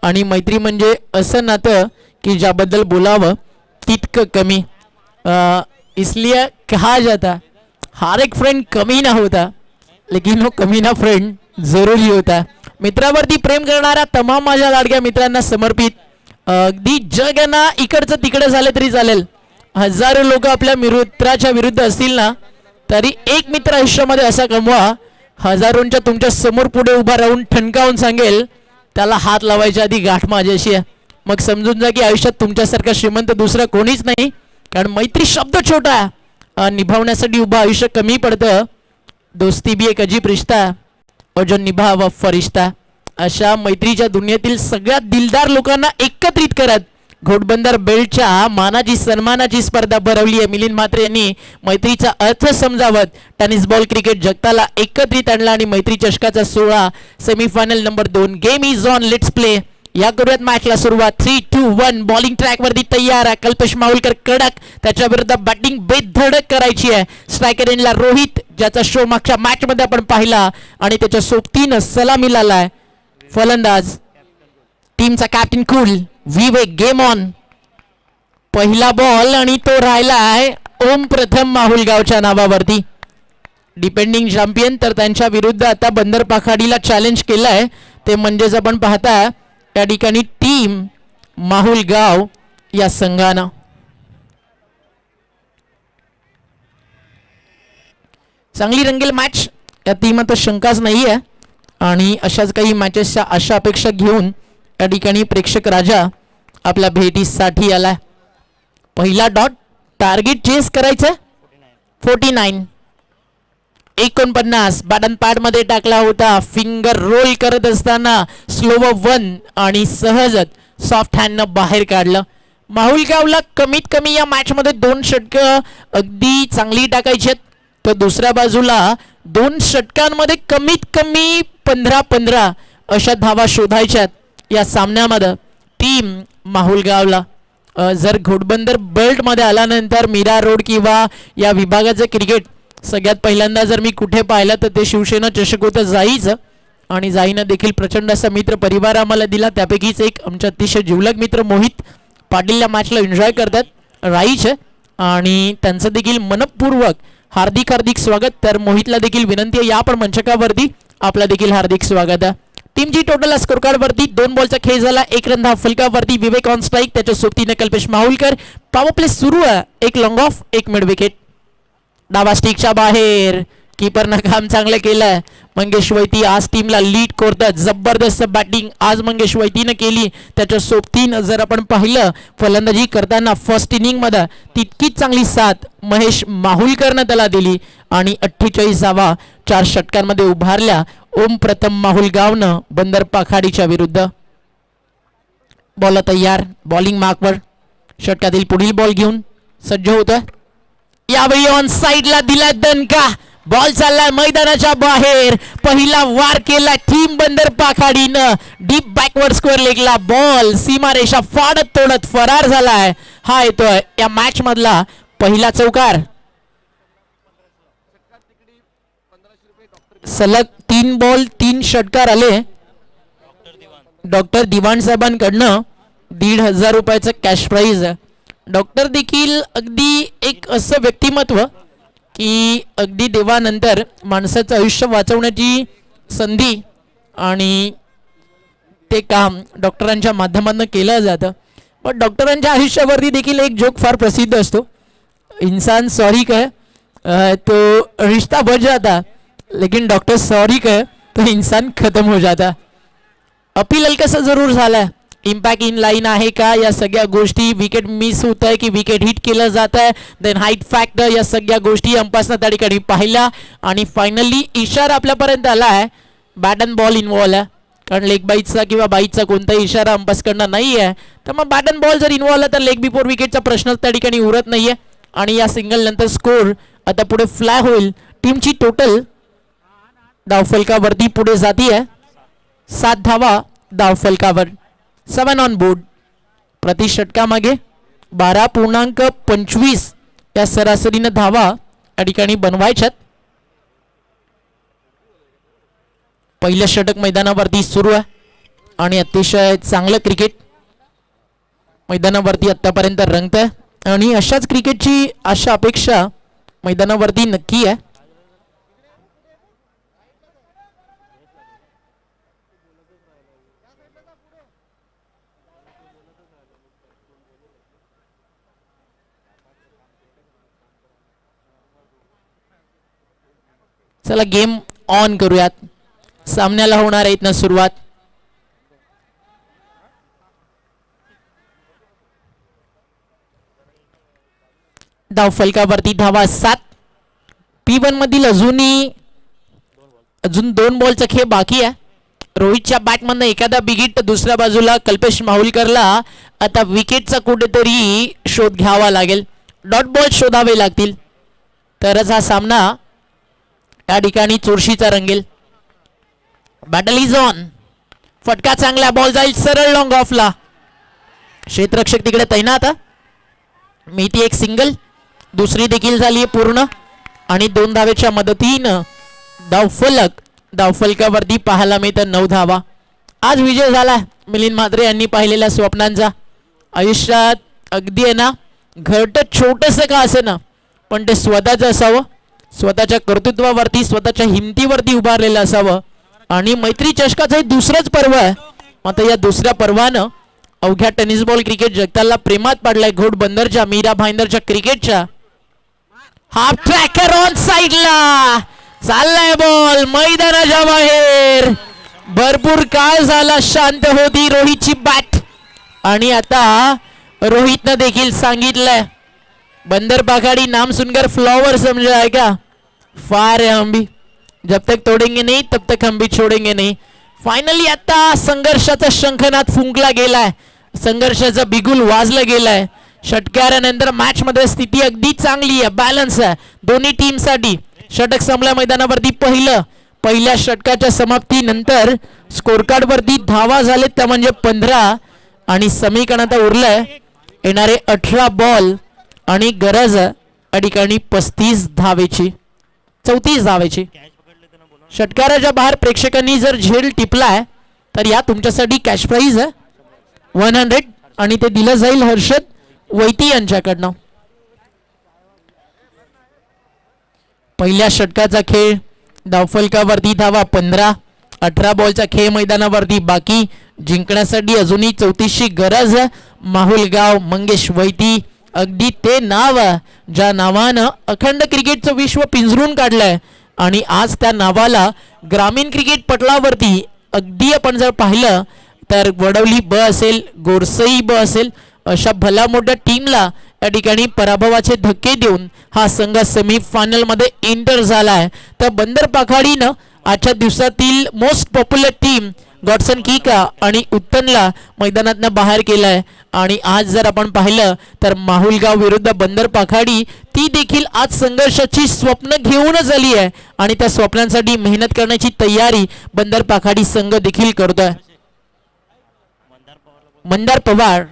S2: आणि मैत्री म्हणजे असं नातं की ज्याबद्दल बोलावं तितकं कमी. इसलिए कहा जाता हर एक फ्रेंड कमी ना होता, लेकिन वो कमी ना फ्रेंड जरुरी होता. मित्रावरती प्रेम करणाऱ्या तमाम माझ्या लाडक्या मित्रांना समर्पित. अगदी जग आहे ना इकडचं तिकडे झाले तरी चालेल, हजारो लोक आपल्या मित्राच्या विरुद्ध असतील ना, तरी एक मित्र आयुष्यामध्ये असा कमवा, हजारोंच्या तुमच्या समोर पुढे उभा राहून ठणकावून सांगेल त्याला हात लावायच्या आधी गाठ माझ्याशी आहे. मग समजून जा की आयुष्यात तुमच्यासारखा श्रीमंत दुसरा कोणीच नाही. कारण मैत्री शब्द छोटा आहे, निभावण्यासाठी उभं आयुष्य कमी पडतं. दोस्ती भी एक अजीब रिश्ता और जो निभा व फरिश्ता. अशा मैत्रीच्या दुनियेतील सगळ्यात दिलदार लोकांना एकत्रित करत घोडबंदर बेल्टच्या मानाची सन्मानाची स्पर्धा भरवली आहे. मिलिंद म्हात्रे यांनी मैत्रीचा अर्थ समजावत टेनिस बॉल क्रिकेट जगताला एकत्रित आणला आणि मैत्री चषकाचा 16 semifinal number 2. Game is on, let's play. या करूयात मॅचला सुरुवात. 3-2-1 बॉलिंग ट्रॅक वरती तयार आहे. कल्पेश माहुलकर कडक, त्याच्या विरुद्ध बॅटिंग बेधडक करायची आहे. स्ट्रायकर एंडला रोहित, ज्याचा शो मागच्या मॅच मध्ये आपण पाहिला आणि त्याच्या सोबतीनं सलामीला आलाय. फलंदाज टीमचा captain cool Vivek. Game on. पहिला बॉल आणि तो राहिलाय ओम प्रथम माहुलगावच्या नावावरती. डिपेंडिंग चॅम्पियन तर त्यांच्या विरुद्ध आता बंदर पाखाडीला चॅलेंज केलंय. ते म्हणजेच आपण पाहता या ठिकाणी टीम माहुलगाव या संघानं. चांगली रंगेल मॅच, या टीमात शंकाच नाही आहे. आणि अशाच काही मॅचेसच्या आशा अपेक्षा घेऊन या ठिकाणी प्रेक्षक राजा आपल्या भेटीसाठी आलाय. पहिला डॉट, टार्गेट चेस करायचं 49. 49 बॅटन पॅड मध्ये टाकला होता. फिंगर रोल करत असताना स्लोवर 1 आणि सहजच सॉफ्ट हँडनं बाहेर काढलं. माहुलगावला कमीत कमी या मॅच मध्ये 2 षटकं अगदी चांगली टाकायची आहेत, तर दुसऱ्या बाजूला 2 षटकांमध्ये कमीत कमी 15-15 अशा धावा शोधायच्यात या सामन्यामध्ये टीम माहुलगावला. जर घोडबंदर बेल्ट मध्ये आल्यानंतर मीरा रोड किंवा या विभागाचं क्रिकेट सगळ्यात पहिल्यांदा जर मी कुठे पाहिलं तर ते शिवसेना चषक होतं जाईचं. आणि जाईनं देखील प्रचंड असा मित्र परिवार आम्हाला दिला. त्यापैकीच एक आमचे अतिशय जिवलग मित्र मोहित पाटील या मॅचला एन्जॉय करतात राईचे, आणि त्यांचं देखील मनपूर्वक हार्दिक हार्दिक स्वागत. तर मोहितला देखील विनंती आहे, या पण मंचकावरती आपला देखील हार्दिक स्वागत आहे. टीमची टोटल स्कोर कार्ड वरती 2 बॉलचा खेळ झाला. 1 रन धाव फलकावरती. विवेक ऑन स्ट्राईक, त्याच्या सोबतीने कल्पेश माहुलकर. पॉवर प्ले सुरू आहे. 1 लॉंग ऑफ, 1 मिड विकेट. डावा स्टिकच्या बाहेर, कीपरनं काम चांगलं केलंय. मंगेश वैती आज टीमला लीड करतात. जबरदस्त बॅटिंग आज मंगेश वैतीनं केली. त्याच्या सोबतीनं जर आपण पाहिलं फलंदाजी करताना फर्स्ट इनिंग मध्ये तितकीच चांगली साथ महेश माहुलकरनं त्याला दिली आणि 48 धावा 4 षटकांमध्ये उभारल्या ओम प्रथम माहुलगावनं बंदर पाखाडीच्या विरुद्ध. बॉल तयार, बॉलिंग मार्कवर. षटकातील पुढील बॉल घेऊन सज्ज होतोय. यावेळी ऑन साइडला दिला दणका. बॉल चाललाय मैदानाच्या बाहेर. पहिला वार केला टीम बंदर पाखाडीनं. डीप बॅकवर्ड स्क्वेअर लेगला बॉल सीमारेषा फाडत तोडत फरार झालाय. हा येतोय या मॅच मधला पहिला चौकार. सलग 3 बॉल 3 षटकार आले. डॉक्टर दिवाण साहेबांकडनं 1,500 रुपयाचं कॅश प्राइज. डॉक्टर देखील अगदी एक असं व्यक्तिमत्व की अगदी देवानंतर माणसाचं आयुष्य वाचवण्याची संधी आणि ते काम डॉक्टरांच्या माध्यमातून केलं जातं. पण डॉक्टरांच्या आयुष्यावरती देखील एक जोक फार प्रसिद्ध असतो. इंसान सॉरी कहे तो रिश्ता बढ़ जाता, लेकिन डॉक्टर सॉरी कहे तो इंसान खत्म हो जाता. अपील हलकंसं जरूर झालं. इम्पॅक्ट इन लाईन आहे का या सगळ्या गोष्टी, विकेट मिस होत आहे की विकेट हिट केलं जात आहे, देन हाईट फॅक्टर, या सगळ्या गोष्टी अंपासनं त्या ठिकाणी पाहिल्या आणि फायनली इशारा आपल्यापर्यंत आला आहे. बॅट अँड बॉल इन्व्हॉल्व आहे, कारण लेग बाईटचा किंवा बाईटचा कोणताही इशारा अंपासकडनं नाही आहे. तर मग बॅट अँड बॉल जर इन्व्हॉल्व आहे तर लेग बिफोर विकेटचा प्रश्नच त्या ठिकाणी उरत नाहीये. आणि या सिंगल नंतर स्कोर आता पुढे फ्लाय होईल. टीमची टोटल धावफलकावरती पुढे जाती आहे 7 धावा धावफलकावर. 7 ऑन बोर्ड. प्रति षटकामागे 12.25 या सरासरीनं धावा या ठिकाणी बनवायच्यात. पहिलं षटक मैदानावरती सुरू आहे आणि अतिशय चांगलं क्रिकेट मैदानावरती आतापर्यंत रंगतंय आणि अशाच क्रिकेटची आशा अपेक्षा मैदानावरती नक्की आहे. चला गेम ऑन करूयात. सामन्याला होणार आहे इथनं सुरुवात. धाव फलकावरती धावा 7. P1 मधील अजून 2 बॉलचा खेळ बाकी आहे. रोहितच्या बॅटमधनं एखादा बिगिट दुसऱ्या बाजूला कल्पेश माहुलकरला आता विकेटचा कुठेतरी शोध घ्यावा लागेल. डॉट बॉल शोधावे लागतील तरच हा सामना या ठिकाणी चुरशीचा रंगेल. Battle is on. फटका चांगला. बॉल जाईल सरळ लॉंग ऑफला. क्षेत्ररक्षक तिकडे तैनात. मिती एक सिंगल. दुसरी देखील झाली पूर्ण आणि 2 धावेच्या मदतीनं धावफलकावरती पाहायला मिळतं 9 धावा. आज विजय झाला मिलिंद म्हात्रे यांनी पाहिलेल्या स्वप्नांचा. आयुष्यात अगदी आहे ना घरटं छोटंसं का असे ना पण ते स्वतःचं असावं. स्वतःच्या कर्तृत्वावरती स्वतःच्या हिमतीवरती उभारलेलं असावं. आणि मैत्री चषकाचं हे दुसरंच पर्व आहे. मात्र या दुसऱ्या पर्वानं अवघ्या टेनिस बॉल क्रिकेट जगताला प्रेमात पाडलाय. घोडबंदरच्या मीरा भाईंदरच्या क्रिकेटच्या. हाफ ट्रॅकर ऑन साइडला चाललाय बॉल मैदानाच्या बाहेर. भरपूर काळ झाला शांत होती रोहितची बॅट आणि आता रोहितनं देखील सांगितलंय बंदर पाखाडी नाम सुनकर फ्लॉवर समझा है क्या. फार है हम भी जब तक तोडेंगे नहीं तब तक हम भी छोडेंगे नहीं. फायनली आता संघर्षाचा शंखनाद फुंकला गेलाय. संघर्षाचा बिगुल वाजला गेलाय. षटकारानंतर मॅच मध्ये स्थिती अगदी चांगली आहे. बॅलन्स आहे दोन्ही टीम साठी. षटक संपल्या मैदानावरती पहिल्या षटकाच्या समाप्तीनंतर स्कोर कार्ड वरती धावा झाले त्या म्हणजे 15 आणि समीकरण आता उरलंय येणारे 18 बॉल आणि गरज या ठिकाणी 35 धावेची 34 धावेची. षटकाराच्या बाहेर प्रेक्षकांनी जर झेल टिपलाय तर या तुमच्यासाठी कॅश प्राइज आहे 100 आणि ते दिलं जाईल हर्षद वैती यांच्याकडनं. पहिल्या षटकाचा खेळ. धावफलकावरती धावा 15. 18 बॉलचा खेळ मैदानावरती बाकी. जिंकण्यासाठी अजूनही 34ची गरज. माहुलगाव मंगेश वैती अगदी ते नाव ज्या नावानं अखंड क्रिकेटचं विश्व पिंजरून काढलंय आणि आज त्या नावाला ग्रामीण क्रिकेट पटलावरती अगदी आपण जर पाहिलं तर वडवली ब असेल गोरसई ब असेल अशा भल्या मोठ्या टीमला या ठिकाणी पराभवाचे धक्के देऊन हा संघ सेमीफायनल मध्ये एंटर झालाय. तर बंदर पाखाडीनं आजच्या दिवसातील मोस्ट पॉप्युलर टीम गॉडसन किका आणि उत्तनला मैदानातनं बाहेर केलाय. आणि आज जर आपण पाहिलं तर माहुलगाव विरुद्ध बंदर पाखाडी ती देखील आज संघर्षाची स्वप्न घेऊनच आली आहे आणि त्या स्वप्नांसाठी मेहनत करण्याची तयारी बंदर पाखाडी संघ देखील करतोय. मंदार पवार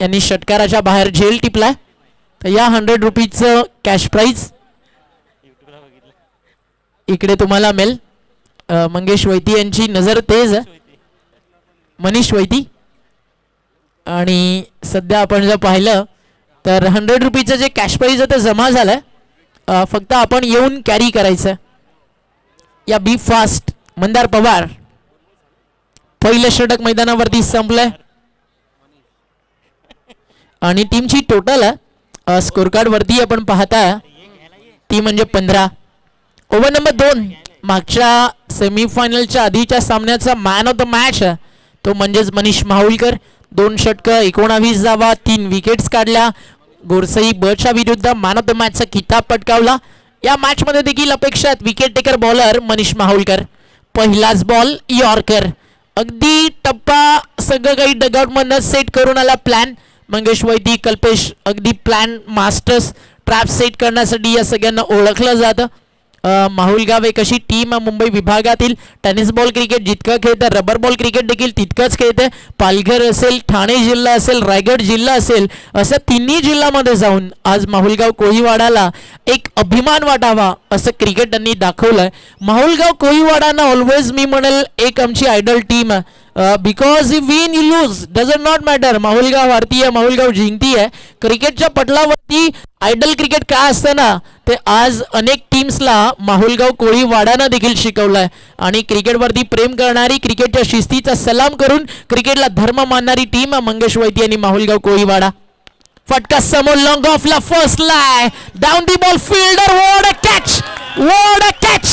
S2: यांनी षटकाराच्या बाहेर झेल टिपलाय. तर या 100 रुपीजचं कॅश प्राइज इकडे तुम्हाला मिळेल. मंगेश वैती यांची नजर तेज आहे. मनीष वैती आणि सध्या आपण जर पाहिलं तर 100 रुपीचं जे कॅश प्राइज आहे ते जमा झालंय. फक्त आपण येऊन कॅरी करायचं. या बी फास्ट. मंदार पवार पहिलं षटक मैदानावरती संपलंय आणि टीमची टोटल स्कोर कार्ड वरती आपण पाहता ती म्हणजे 15. ओव्हर नंबर 2 मागच्या सेमीफायनलच्या आधीच्या सामन्याचा मॅन ऑफ द मॅच तो म्हणजेच मनीष माहुलकर. 2 षटकं 19 धावा 3 विकेट्स काढल्या. गोरसई बच्या विरुद्ध मॅन ऑफ द मॅचचा किताब पटकावला. या मॅच मध्ये देखील अपेक्षा आहेत विकेट टेकर बॉलर मनीष माहुलकर. पहिलाच बॉल यॉर्कर. अगदी टप्पा सगळं काही डगआउट मधनं सेट करून आला प्लॅन. मंगेश वैती कल्पेश अगदी प्लॅन मास्टर्स. ट्रॅप सेट करण्यासाठी या सगळ्यांना ओळखलं जातं. माहुलगाव एक अशी टीम मुंबई विभागातील टेनिस बॉल क्रिकेट जितकं खेळतं रबर बॉल क्रिकेट देखील तितकंच खेळते. पालघर असेल ठाणे जिल्हा असेल रायगड जिल्हा असेल अशा तिन्ही जिल्ह्यामध्ये जाऊन आज माहुलगाव कोळीवाडाला एक अभिमान वाटावा असं क्रिकेट त्यांनी दाखवलंय. माहुलगाव कोळीवाडाना ऑलवेज मी म्हणेल एक आमची आयडल टीम आहे. Because you win you lose doesn't not matter. Mahulgaon हारतीये माहुलगाव जिंकतीये. क्रिकेटच्या पटलावरती आयडल क्रिकेट काय असतं ना ते आज अनेक टीम्सला माहुलगाव कोळीवाडानं देखील शिकवलंय. आणि क्रिकेटवरती प्रेम करणारी क्रिकेटच्या शिस्तीचा सलाम करून क्रिकेटला धर्म मानणारी टीम मंगेश वैती आणि माहुलगाव कोळीवाडा. फटका समोर लॉंग ऑफला first lie down the ball fielder. What a catch.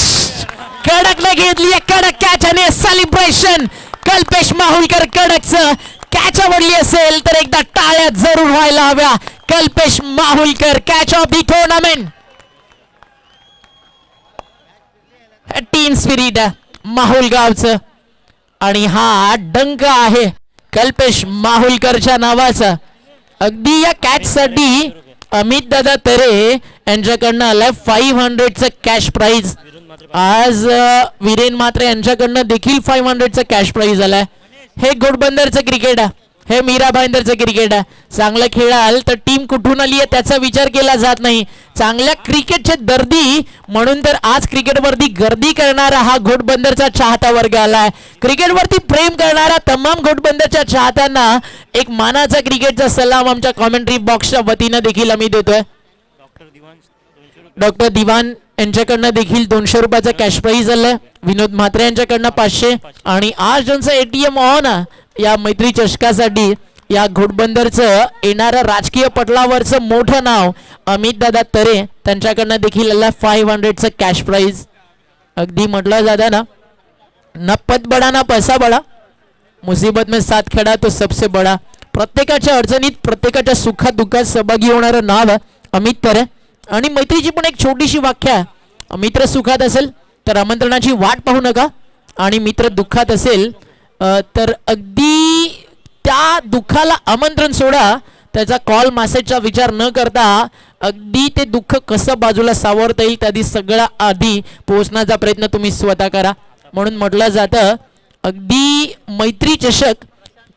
S2: कडकने घेतली कडक कॅच आणि सेलिब्रेशन. कल्पेश माहुलकर कडकचं कॅच आवडली असेल तर एकदा टाळ्या जरूर व्हायला हव्या. Kalpesh Mahulkar catch of the tournament. Team spirit माहुलगावचं आणि हा डंक आहे कल्पेश माहुलकरच्या नावाचा. अगदी या कॅच साठी अमित दादा तरे यांच्याकडनं आलाय 500चं कॅश प्राइज. आज वीरेन म्हात्रे यांच्याकडनं देखील 500चं कॅश प्राइज आलाय. हे घोडबंदरचं क्रिकेट आहे, हे मीरा भाईंदरचं क्रिकेट आहे. चांगलं खेळाल तर टीम कुठून आली आहे त्याचा विचार केला जात नाही. चांगल्या क्रिकेटचे दर्दी म्हणून तर आज क्रिकेटवरती गर्दी करणारा हा घोडबंदरचा चाहता वर्ग आलाय. क्रिकेटवरती प्रेम करणारा तमाम घोडबंदरच्या चाहत्यांना एक मानाचा क्रिकेटचा सलाम आमच्या कॉमेंट्री बॉक्सच्या वतीनं देखील आम्ही देतोय. डॉक्टर दिवान यांच्याकडनं देखील 200 रुपयाचा कॅश प्राइज आलाय. विनोद म्हात्रे यांच्याकडनं 500 आणि आज ज्यांचं ATM ऑन या मैत्री चषकासाठी या घोडबंदरचं येणारं राजकीय पटलावरचं मोठं नाव अमित दादा तरे त्यांच्याकडनं देखील आलं 500चं कॅश प्राइज. अगदी म्हटलं जातं ना, न पद बडा ना पैसा बडा, मुसीबत में साथ खडा तो सबसे बडा. प्रत्येकाच्या अडचणीत प्रत्येकाच्या सुखात दुःखात सहभागी होणारं नाव अमित तरे. आणि मैत्रीची पण एक छोटीशी व्याख्या आहे. मित्र सुखात असेल तर आमंत्रणाची वाट पाहू नका आणि मित्र दुःखात असेल तर अगदी त्या दुःखाला आमंत्रण सोडा. त्याचा कॉल मेसेजचा विचार न करता अगदी ते दुःख कसं बाजूला सावरता येईल त्याआधी सगळ्या आधी पोहोचण्याचा प्रयत्न तुम्ही स्वतः करा. म्हणून म्हटलं जातं अगदी मैत्री चषक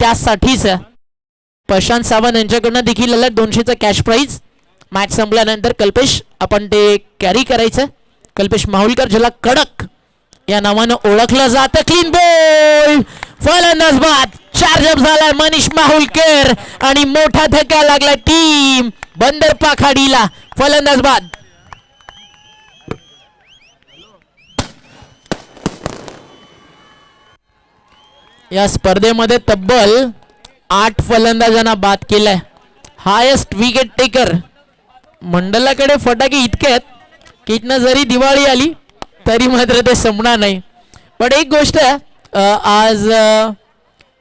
S2: त्यासाठीच. प्रशांत सावंत यांच्याकडनं देखील आलं 200चं कॅश प्राइज. मॅच संपल्यानंतर कल्पेश आपण ते कॅरी करायचं. कल्पेश माहुलकर ज्याला कडक या नावानं ओळखलं जातं. क्लीन बॉल, फलंदाज बाद. चार्जअप झालाय मनीष माहुलकर आणि मोठा धक्का लागला टीम बंदर पाखाडीला. फलंदाज बाद. या स्पर्धेमध्ये तब्बल 8 फलंदाजांना बाद केलाय. हायेस्ट विकेट टेकर मंडलाकडे फटाके इतके आहेत की इथनं जरी दिवाळी आली तरी मात्र ते संपणार नाही. पण एक गोष्ट आज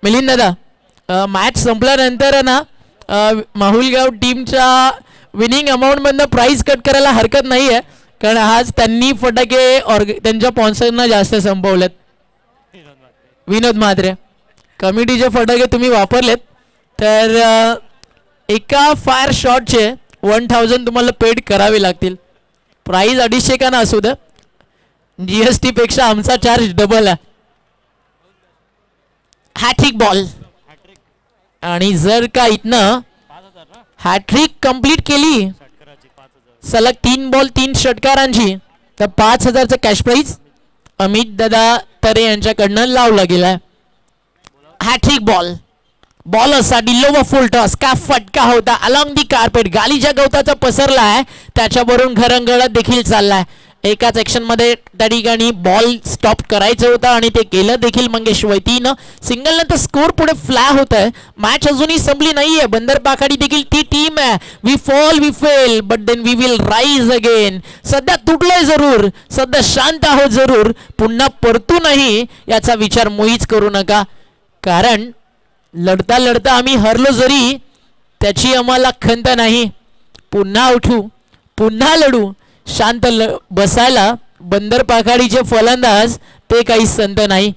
S2: मिलिंद दादा मॅच संपल्यानंतर ना माहुलगाव टीमच्या विनिंग अमाऊंटमधनं प्राइस कट करायला हरकत नाही आहे, कारण आज त्यांनी फटाके त्यांच्या स्पॉन्सरना जास्त संपवलेत. विनोद म्हात्रे कमिटीचे फटाके तुम्ही वापरलेत तर एका फायर शॉटचे 1000 तुम्हाला पेड करावे लागतील. प्राइस 250 का ना असू द्या, GST पेक्षा आमचा चार्ज डबल आहे. हॅट्रिक बॉल आणि जर का इथनं हॅट्रिक कंप्लीट केली सलग 3 बॉल 3 षटकारांची तर 5000चं कॅश प्राइज अमित दादा तरे यांच्याकडनं लावला गेलाय. हॅट्रिक बॉल बॉलरसाठी लोवर फुल टॉस. का फटका होता अलॉंग दी कार्पेट. गालीच्या गवताचा पसरलाय त्याच्यावरून घरंगळत देखील चाललाय. एकाच ऍक्शन मध्ये त्या ठिकाणी बॉल स्टॉप करायचं होतं आणि ते केलं देखील मंगेश वैतीनं. सिंगल नंतर स्कोर पुढे फ्लॅग होत आहे. मॅच अजूनही संपली नाहीये. बंदर पाखाडी देखील ती टीम आहे. We fall we fail but then we will rise again. सध्या तुटलोय जरूर, सध्या शांत आहोत जरूर, पुन्हा परतू नाही याचा विचार मुळीच करू नका. कारण लढता लढता आम्ही हरलो जरी त्याची आम्हाला खंत नाही. पुन्हा उठू, पुन्हा लढू. शांत बसायला बंदर पाखाडीचे फलंदाज ते काही संत नाही.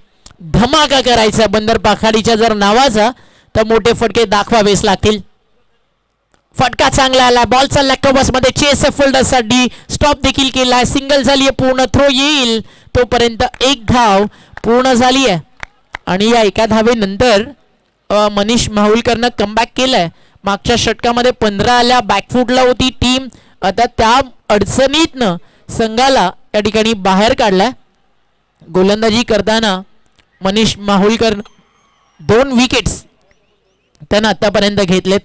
S2: धमाका करायचा बंदर पाखाडीच्या जर नावाचा तर मोठे फटके दाखवावेच लागतील. फटका चांगला आला. बॉल चालला कव्हर्स मध्ये. चेस फिल्डरसाठी स्टॉप देखील केलाय. सिंगल झाली आहे पूर्ण. थ्रो येईल तोपर्यंत एक धाव पूर्ण झाली आहे आणि या एका धावेनंतर मनीष माहुलकरनं कमबॅक केलंय. मागच्या षटकामध्ये 15 आल्या. बॅकफुटला होती टीम. आता त्या अडचणीतनं संघाला या ठिकाणी बाहेर काढलाय. गोलंदाजी करताना मनीष माहुलकर 2 विकेट्स त्यानं आतापर्यंत घेतलेत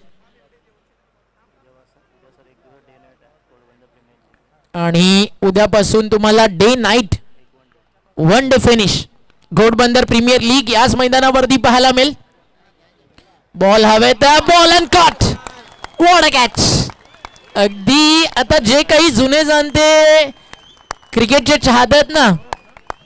S2: आणि उद्यापासून तुम्हाला day night 1 day finish Ghodbunder premier league याच मैदानावरती पाहायला मिळेल. बॉल हवे तर ball and cut. What a catch. अगदी आता जे काही जुने जाणते क्रिकेटचे चाहते आहेत ना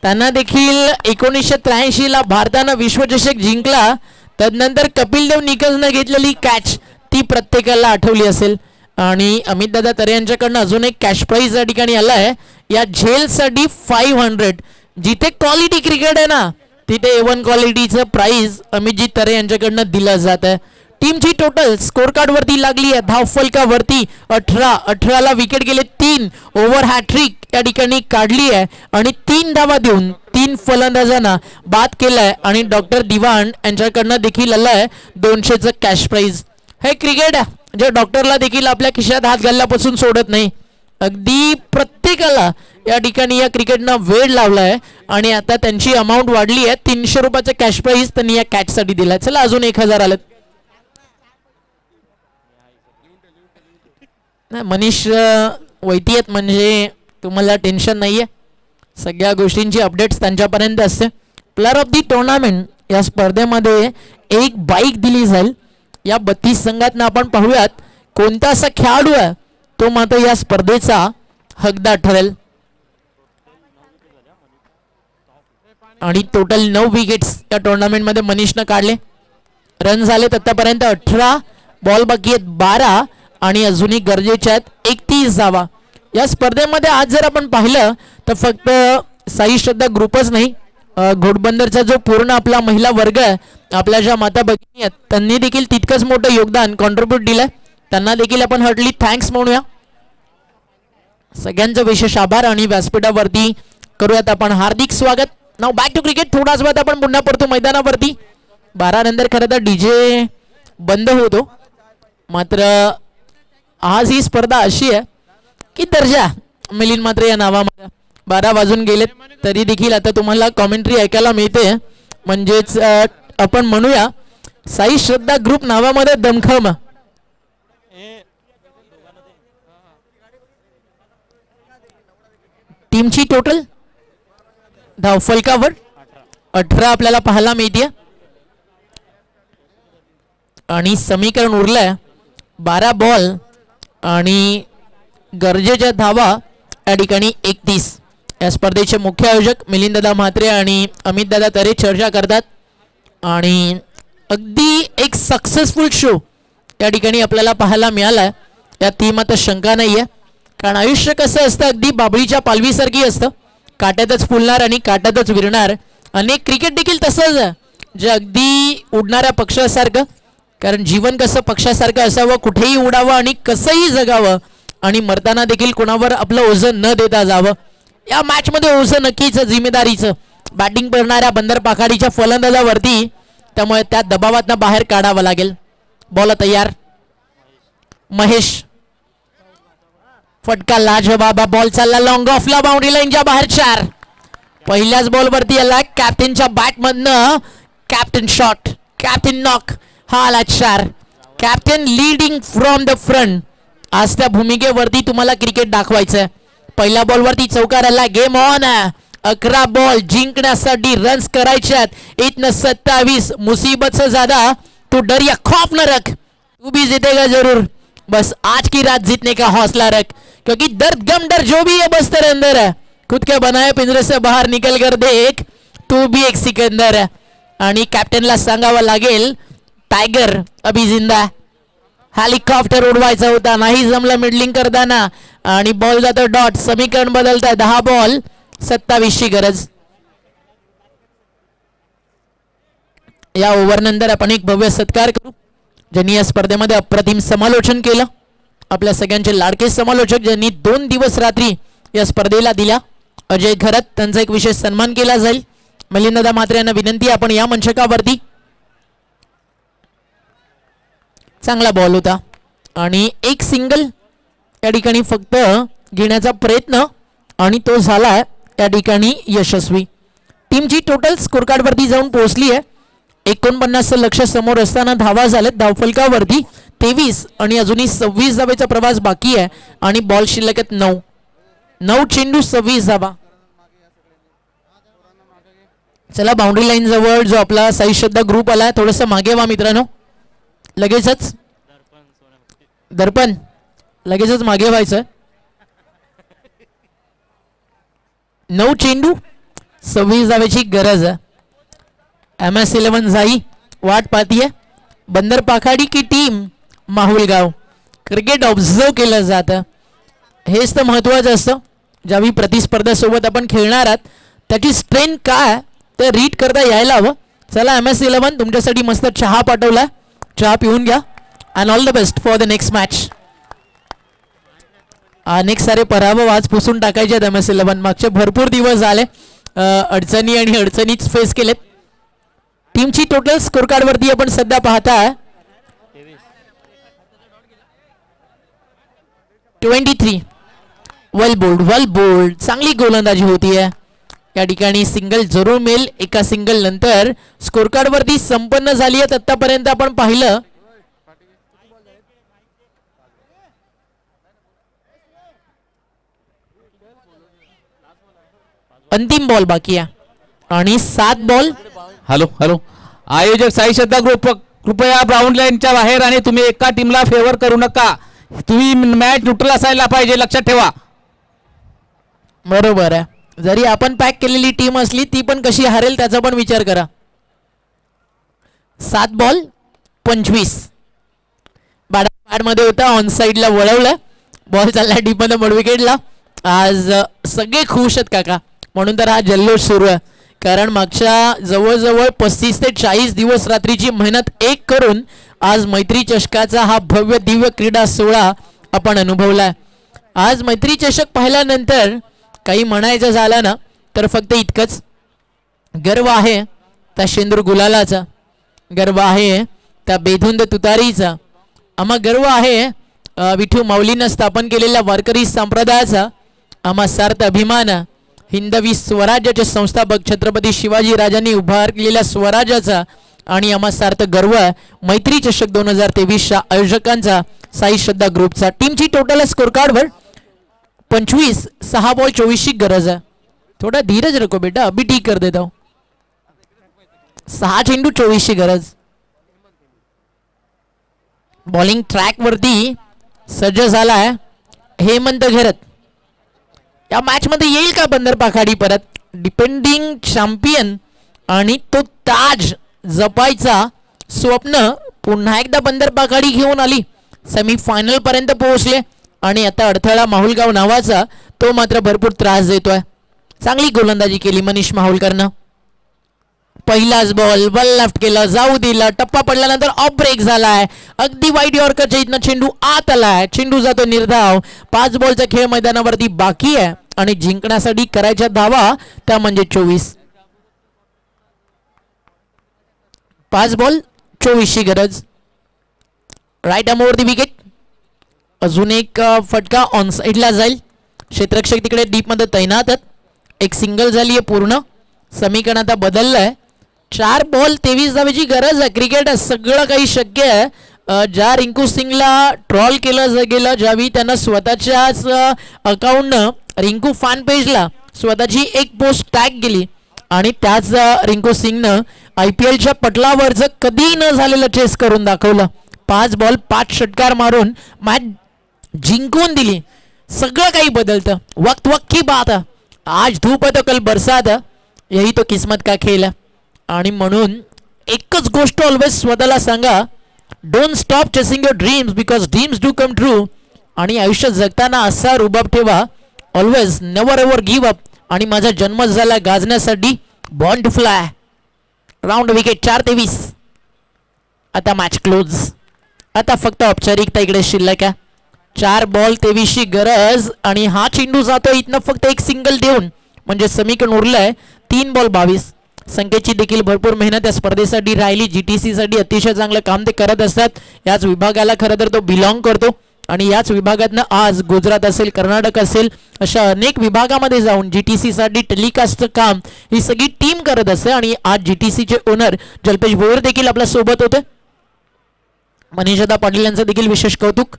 S2: त्यांना देखील 1983 ला भारतानं विश्वचषक जिंकला. तदनंतर कपिल देव निकलनं घेतलेली कॅच ती प्रत्येकाला आठवली असेल. आणि अमित दादा तरे यांच्याकडनं अजून एक कॅश प्राईज या ठिकाणी आला आहे. या झेलसाठी 500. जिथे क्वालिटी क्रिकेट आहे ना तिथे A1 क्वालिटीचं प्राईज अमितजी तरे यांच्याकडनं दिलं जात आहे. टीमची टोटल स्कोर कार्ड वरती लागली आहे धावफलकावरती 18ला विकेट गेले 3 ओव्हर हॅट्रिक या ठिकाणी काढली आहे आणि 3 धावा देऊन 3 फलंदाजांना बाद केलाय. आणि डॉक्टर दिवाण यांच्याकडनं देखील आलाय 200चं कॅश प्राईज. हे क्रिकेट आहे जे डॉक्टरला देखील आपल्या खिशात हात घालण्यापासून सोडत नाही. अगदी प्रत्येकाला या ठिकाणी या क्रिकेटनं वेळ लावलाय आणि आता त्यांची अमाऊंट वाढली आहे. 300 रुपयाचं कॅश प्राईज त्यांनी या कॅचसाठी दिलाय. चला अजून 1000 आलेत. नाही मनीष वैती आहेत म्हणजे तुम्हाला टेन्शन नाही आहे. सगळ्या गोष्टींची अपडेट्स त्यांच्यापर्यंत असते. प्लेअर ऑफ दी टुर्नामेंट या स्पर्धेमध्ये एक बाईक दिली जाईल. या 32 संघातनं आपण पाहूयात कोणता असा खेळाडू आहे तो मात्र या स्पर्धेचा हकदार ठरेल. आणि टोटल 9 विकेट्स या टुर्नामेंटमध्ये मनीषनं काढले. रन झालेत आतापर्यंत 18. बॉल बाकी आहेत 12 आणि अजूनही गरजेच्या आहेत 31 धावा. या स्पर्धेमध्ये आज जर आपण पाहिलं तर फक्त साई श्रद्धा ग्रुपच नाही घोडबंदरचा जो पूर्ण आपला महिला वर्ग आहे आपल्या ज्या माता भगिनी आहेत त्यांनी देखील तितकंच मोठं योगदान कॉन्ट्रीब्यूट दिलंय. त्यांना देखील आपण हार्टली थँक्स म्हणूया. सगळ्यांचं विशेष आभार आणि व्यासपीठावरती करूयात आपण हार्दिक स्वागत. नाव बॅक टू क्रिकेट. थोडाच वेळात आपण पुन्हा परतो मैदानावरती. 12 नंतर खरं तर DJ बंद होतो. मात्र आज ही स्पर्धा अशी आहे की दर्जा मिलिंद मात्र या नावामध्ये 12 वाजून गेलेत तरी देखील आता तुम्हाला कॉमेंट्री ऐकायला मिळते. म्हणजेच आपण म्हणूया साई श्रद्धा ग्रुप नावामध्ये दमखम. टीमची टोटल धावफलकावर 18 आपल्याला पाहायला मिळते आणि समीकरण उरलंय 12 बॉल आणि गरजेच्या धावा या ठिकाणी 31. या स्पर्धेचे मुख्य आयोजक मिलिंददादा म्हात्रे आणि अमितदादा तरे चर्चा करतात आणि अगदी एक सक्सेसफुल शो या ठिकाणी आपल्याला पाहायला मिळाला. या थीमात शंका नाही आहे कारण आयुष्य कसं असतं अगदी बाबळीच्या पालवीसारखी असतं. काट्यातच फुलणार आणि काट्यातच विरणार. अनेक क्रिकेट देखील तसंच आहे जे अगदी उडणाऱ्या पक्षासारखं. कारण जीवन कसं पक्षासारखं असावं कुठेही उडावं आणि कसंही जगावं आणि मरताना देखील कोणावर आपलं ओझं न देता जावं. या मॅचमध्ये ओझं नक्कीच जिम्मेदारीचं बॅटिंग करणाऱ्या बंदर पाखाडीच्या फलंदाजावरती. त्यामुळे त्या दबावातनं बाहेर काढावं लागेल. बॉल तयार. महेश फटका लाजवाबा. बॉल चालला लॉंग ऑफला बाउंड्री लाईनच्या बाहेर 4. पहिल्याच बॉलवरती आला कॅप्टनच्या बॅटमधनं कॅप्टन शॉट कॅप्टन नॉक. हा आला 4. Captain leading from the front. आज त्या भूमिकेवरती तुम्हाला क्रिकेट दाखवायचं. पहिल्या बॉलवरती चौकार आला. Game on. 11 बॉल जिंकण्यासाठी रन्स करायच्यात. इतनं 27. मुसीबत से ज्यादा तू डर या खौफ न रख तू भी जीतेगा जरूर. बस आज की रात जीतने का हौसला रख क्योंकि दर्द गम डर जो भी है बस तेरे अंदर है. खुद के बनाए पिंजरे से बाहर निकल कर देख तू भी एक सिकंदर है. आणि कॅप्टनला सांगावं लागेल टायगर अभी जिंदा. हेलिकॉप्टर उडवायचा होता नाही जमलं मिडलिंग करताना आणि बॉल जातो डॉट. समीकरण बदलत आहे. 10 बॉल 27 ची गरज. या ओव्हर नंतर आपण एक भव्य सत्कार करू ज्यांनी या स्पर्धेमध्ये अप्रतिम समालोचन केलं. आपल्या सगळ्यांचे लाडके समालोचक ज्यांनी 2 दिवस रात्री या स्पर्धेला दिल्या. अजय घरत त्यांचा एक विशेष सन्मान केला जाईल. मिलिंददा म्हात्रे यांना विनंती आपण या मंचकावरती. चांगला बॉल होता आणि एक सिंगल या ठिकाणी फक्त घेण्याचा प्रयत्न आणि तो झाला या ठिकाणी यशस्वी. टीमची टोटल स्कोर कार्ड वरती जाऊन पोहोचली आहे. 49 लक्ष समोर असताना धावा झालेत धावफलकावरती 23 आणि अजूनही 26 धावेचा प्रवास बाकी आहे आणि बॉल शिल्लक आहेत 9 चेंडू 26 धावा. चला बाउंड्री लाईन जवळ जो आपला साई श्रद्धा ग्रुप आला थोडस मागे व्हा मित्रांनो. लगेचच दर्पण लगेचच मागे व्हायचं. 9 चेंडू 26 धावेची गरज आहे. MS11 जाई वाट पाहतीये. बंदर पाखाडी की टीम माहुलगाव. क्रिकेट ऑब्झर्व केलं जातं, हेच तर महत्त्वाचं असतं. ज्यावेळी प्रतिस्पर्ध्यासोबत आपण खेळणार आहात त्याची स्ट्रेंथ काय ते रीड करता यायला हवं. चला MS11 तुमच्यासाठी मस्त चहा पाठवला, चहा पिऊन घ्या. And all the best for the next match. अनेक सारे पराभव आज पुसून टाकायचे आहेत MS11. मागचे भरपूर दिवस झाले अडचणी आणि अडचणीच फेस केलेत. टीमची टोटल स्कोर कार्ड वरती आपण सध्या पाहताय 23. वेल बोल्ड चांगली गोलंदाजी होतीये या ठिकाणी. सिंगल जरूर मिळेल. एका सिंगल नंतर स्कोर कार्ड वरती संपन्न झाली आहे आतापर्यंत आपण पाहिलं. अंतिम बॉल बाकी आहे आणि 7 बॉल.
S3: हॅलो हॅलो आयोजक साई श्रद्धा ग्रुप कृपया ग्राउंड लाईनच्या बाहेर आणि तुम्ही एका टीमला फेवर करू नका. तुम्ही मॅच न्यूट्रल असायला पाहिजे, लक्षात ठेवा.
S2: बरोबर आहे. जरी आपण पॅक केलेली टीम असली ती पण कशी हरेल त्याचा पण विचार करा. 7 बॉल 25. मध्ये होता, ऑन साईडला वळवलं, बॉल चालला डीप मध्ये मड विकेटला. आज सगळे खुश आहेत काका, म्हणून तर हा जल्लोष सुरू आहे. कारण मागच्या जवळजवळ 35 ते 40 दिवस रात्रीची मेहनत एक करून आज मैत्री चषकाचा हा भव्य दिव्य क्रीडा सोहळा आपण अनुभवलाय. आज मैत्री चषक पाहिल्यानंतर काही म्हणायचं झालं ना तर फक्त इतकंच, गर्व आहे त्या शेंदूर गुलालाचा, गर्व आहे त्या बेधुंद तुतारीचा, आम्हा गर्व आहे विठू माऊलीनं स्थापन केलेल्या वारकरी संप्रदायाचा, आम्हा सार्थ अभिमान हिंदवी स्वराज्याचे संस्थापक छत्रपती शिवाजी राजांनी उभारलेल्या स्वराज्याचा, आणि आम्हा सार्थ गर्व मैत्री चषक 2023च्या आयोजकांचा साई श्रद्धा ग्रुपचा. टीमची टोटल स्कोर कार्डवर 25. 6 बॉल 24 ची गरज आहे. थोड़ा धीरज रखो बेटा, अभी ठीक कर देता हूं. 6 चेंडू 24 ची गरज. बॉलिंग ट्रॅक वरती सज्ज झालाय हेमंत घरत. या मॅच मध्ये येईल का बंदर पाखाडी परत? डिपेंडिंग चॅम्पियन आणि तो ताज जपायचा स्वप्न पुन्हा एकदा बंदर पाखाडी घेऊन आली. सेमीफायनल पर्यंत पोहोचले आणि आता अडथळा माहुलगाव नावाचा तो मात्र भरपूर त्रास देतोय. चांगली गोलंदाजी केली मनीष माहुलकरनं. पहिलाच बॉल बल लेफ्ट केलं, जाऊ दिला, टप्पा पडल्यानंतर ऑफ ब्रेक झालाय. अगदी वाईट यॉर्करच्या इथनं चेंडू आत आलाय, चेंडू जातो निर्धाव. 5 बॉलचा खेळ मैदानावरती बाकी आहे आणि जिंकण्यासाठी करायच्या धावा त्या म्हणजे 24. 5 बॉल 24 ची गरज. Right arm over the wicket. अजून एक फटका ऑन साईडला जाईल. क्षेत्ररक्षक तिकडे डीप मध्ये तैनात आहेत. एक सिंगल झाली आहे पूर्ण. समीकरण आता बदललंय. 4 बॉल 23 धावेची गरज आहे. क्रिकेट सगळं काही शक्य आहे. ज्या रिंकू सिंगला ट्रॉल केलं गेलं, ज्यावेळी त्यांना स्वतःच्याच अकाउंटनं रिंकू फॅन पेजला स्वतःची एक पोस्ट टॅग केली आणि त्याच रिंकू सिंगनं IPLच्या पटलावरचं कधी न झालेलं चेस करून दाखवलं. 5 बॉल 5 षटकार मारून मॅच जिंकून दिली. सगळं काही बदलतं. वक्त की बात है. आज धूप है तो कल बरसात है, यही तो किस्मत का खेल है. आणि म्हणून एकच गोष्ट ऑलवेज स्वतःला सांगा, don't stop chasing your dreams because dreams do come true. आणि आयुष्य जगताना असा रुबाब ठेवा, always never ever give up. आणि माझा जन्म झाला गाजण्यासाठी, born to fly. Round wicket 4-23. आता मॅच क्लोज. आता फक्त औपचारिकता इकडे शिल्लक आहे. 4 बॉल 23 ची गरज आणि हा चेंडू जातो इथनं फक्त एक सिंगल देऊन, म्हणजे समीकरण उरलंय 3 बॉल 22. संकेतची देखील भरपूर मेहनत या स्पर्धेसाठी राहिली. GTC साठी अतिशय चांगलं काम ते करत असतात. याच विभागाला खरं तर तो बिलॉंग करतो आणि याच विभागातनं आज गुजरात असेल, कर्नाटक असेल, अशा अनेक विभागामध्ये जाऊन GTC साठी टेलिकास्टचं काम ही सगळी टीम करत असते. आणि आज GTC चे ओनर जल्पेश भोयर देखील आपल्या सोबत होते. मनीषदा पाटील यांचं देखील विशेष कौतुक.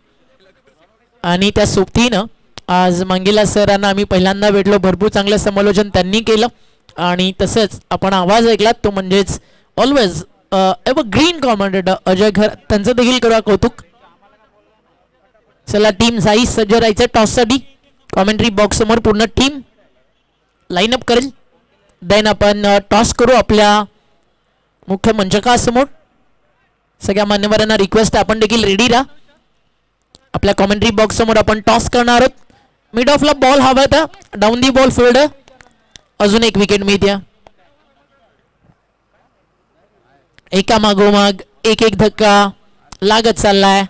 S2: आणि त्या सोबतीनं आज मंगेला सरांना आम्ही पहिल्यांदा भेटलो. भरपूर चांगलं समालोचन त्यांनी केलं आणि तसंच आपण आवाज ऐकलात तो म्हणजेच always evergreen commentator Ajay Ghar, त्यांचं देखील करूया कौतुक. चला टीम जाई सज्ज राहायचं टॉससाठी. कॉमेंट्री बॉक्स समोर पूर्ण टीम लाईन अप करेल. देन आपण टॉस करू आपल्या मुख्य मंचकासमोर. सगळ्या मान्यवरांना रिक्वेस्ट आहे आपण देखील रेडी राहा. आपल्या कॉमेंट्री बॉक्स समोर आपण टॉस करणार आहोत. मिड ऑफला बॉल हवा होता, डाऊन दी बॉल फील्ड. अजून एक विकेट मिळते. एका मागोमाग एक धक्का लागत चाललाय.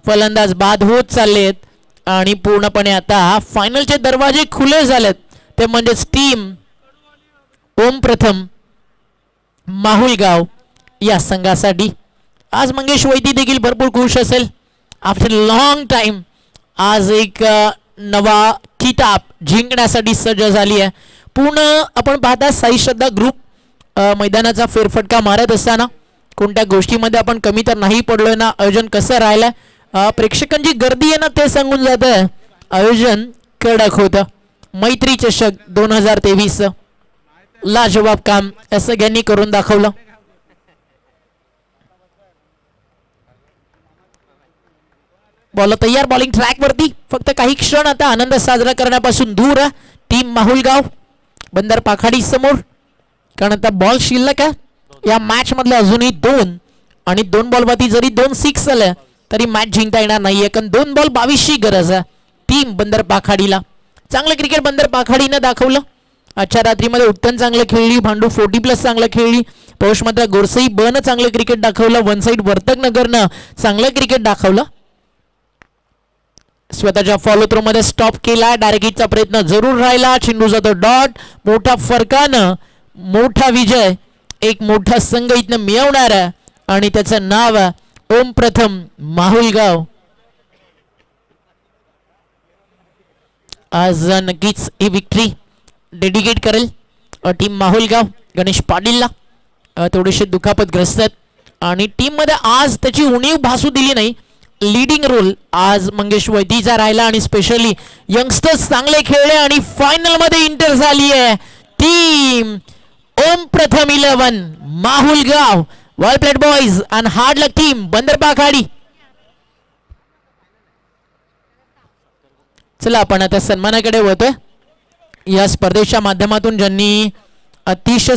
S2: फलंदाज बाद होत चाललेत आणि पूर्णपणे आता फायनलचे दरवाजे खुले झालेत. ते म्हणजेच टीम ओम प्रथम माहुलगाव या संघासाठी. आज मंगेश वैदी देखील भरपूर खुश असेल. आफ्टर लॉंग टाइम आज एक नवा किताब जिंकण्यासाठी सज्ज झाली आहे. पूर्ण आपण पाहता साई श्रद्धा ग्रुप मैदानाचा फेरफटका मारत असताना कोणत्या गोष्टीमध्ये आपण कमी तर नाही पडलोय ना. आयोजन कसं राहिलंय, प्रेक्षकांची गर्दी आहे ना ते सांगून जात आहे. आयोजन कडक होतं. मैत्री चषक 2023 लाजवाब काम या सगळ्यांनी करून दाखवलं. बॉल तयार, बॉलिंग ट्रॅक वरती. फक्त काही क्षण आता आनंद साजरा करण्यापासून दूर आहे टीम माहुलगाव. बंदर पाखाडी समोर, कारण आता बॉल शिल्लक आहे या मॅच मधले अजूनही 2 आणि 2 बॉल वरती जरी 2 6 आले तरी मॅच जिंकता येणार नाहीये, कारण 2 बॉल 22ची गरज आहे टीम बंदर पाखाडीला. चांगलं क्रिकेट बंदर पाखाडीनं दाखवलं. आजच्या रात्रीमध्ये उत्तम चांगलं खेळली, भांडू 40+ चांगलं खेळली, पौष मात्र गोरसई बन चांगलं क्रिकेट दाखवलं, वन साईड वर्तक नगरनं चांगलं क्रिकेट दाखवलं. स्वतःच्या फॉलो थ्रो मध्ये स्टॉप केला. डायरेक्ट हिटचा प्रयत्न जरूर राहिला. चेंडूचा तो डॉट, मोठ्या फरकानं मोठा विजय एक मोठा संघ इथनं मिळवणार आहे आणि त्याचं नाव आहे ओम प्रथम माहुलगाव. आज नक्कीच ही विक्ट्री डेडिकेट करेल टीम माहुलगाव गणेश पाटीलला. थोडेसे दुखापतग्रस्त आहेत आणि टीम मध्ये आज त्याची उणीव भासू दिली नाही. लीडिंग रोल आज मंगेश वैदीचा राहिला आणि स्पेशली यंगस्टर्स चांगले खेळले आणि फायनल मध्ये इंटर झाली आहे team Om Pratham 11 Mahulgaon. Well played boys and hard luck team Bandar Pakhadi. चला आपण आता सन्मानाकडे वळतोय. या स्पर्धेच्या माध्यमातून ज्यांनी अतिशय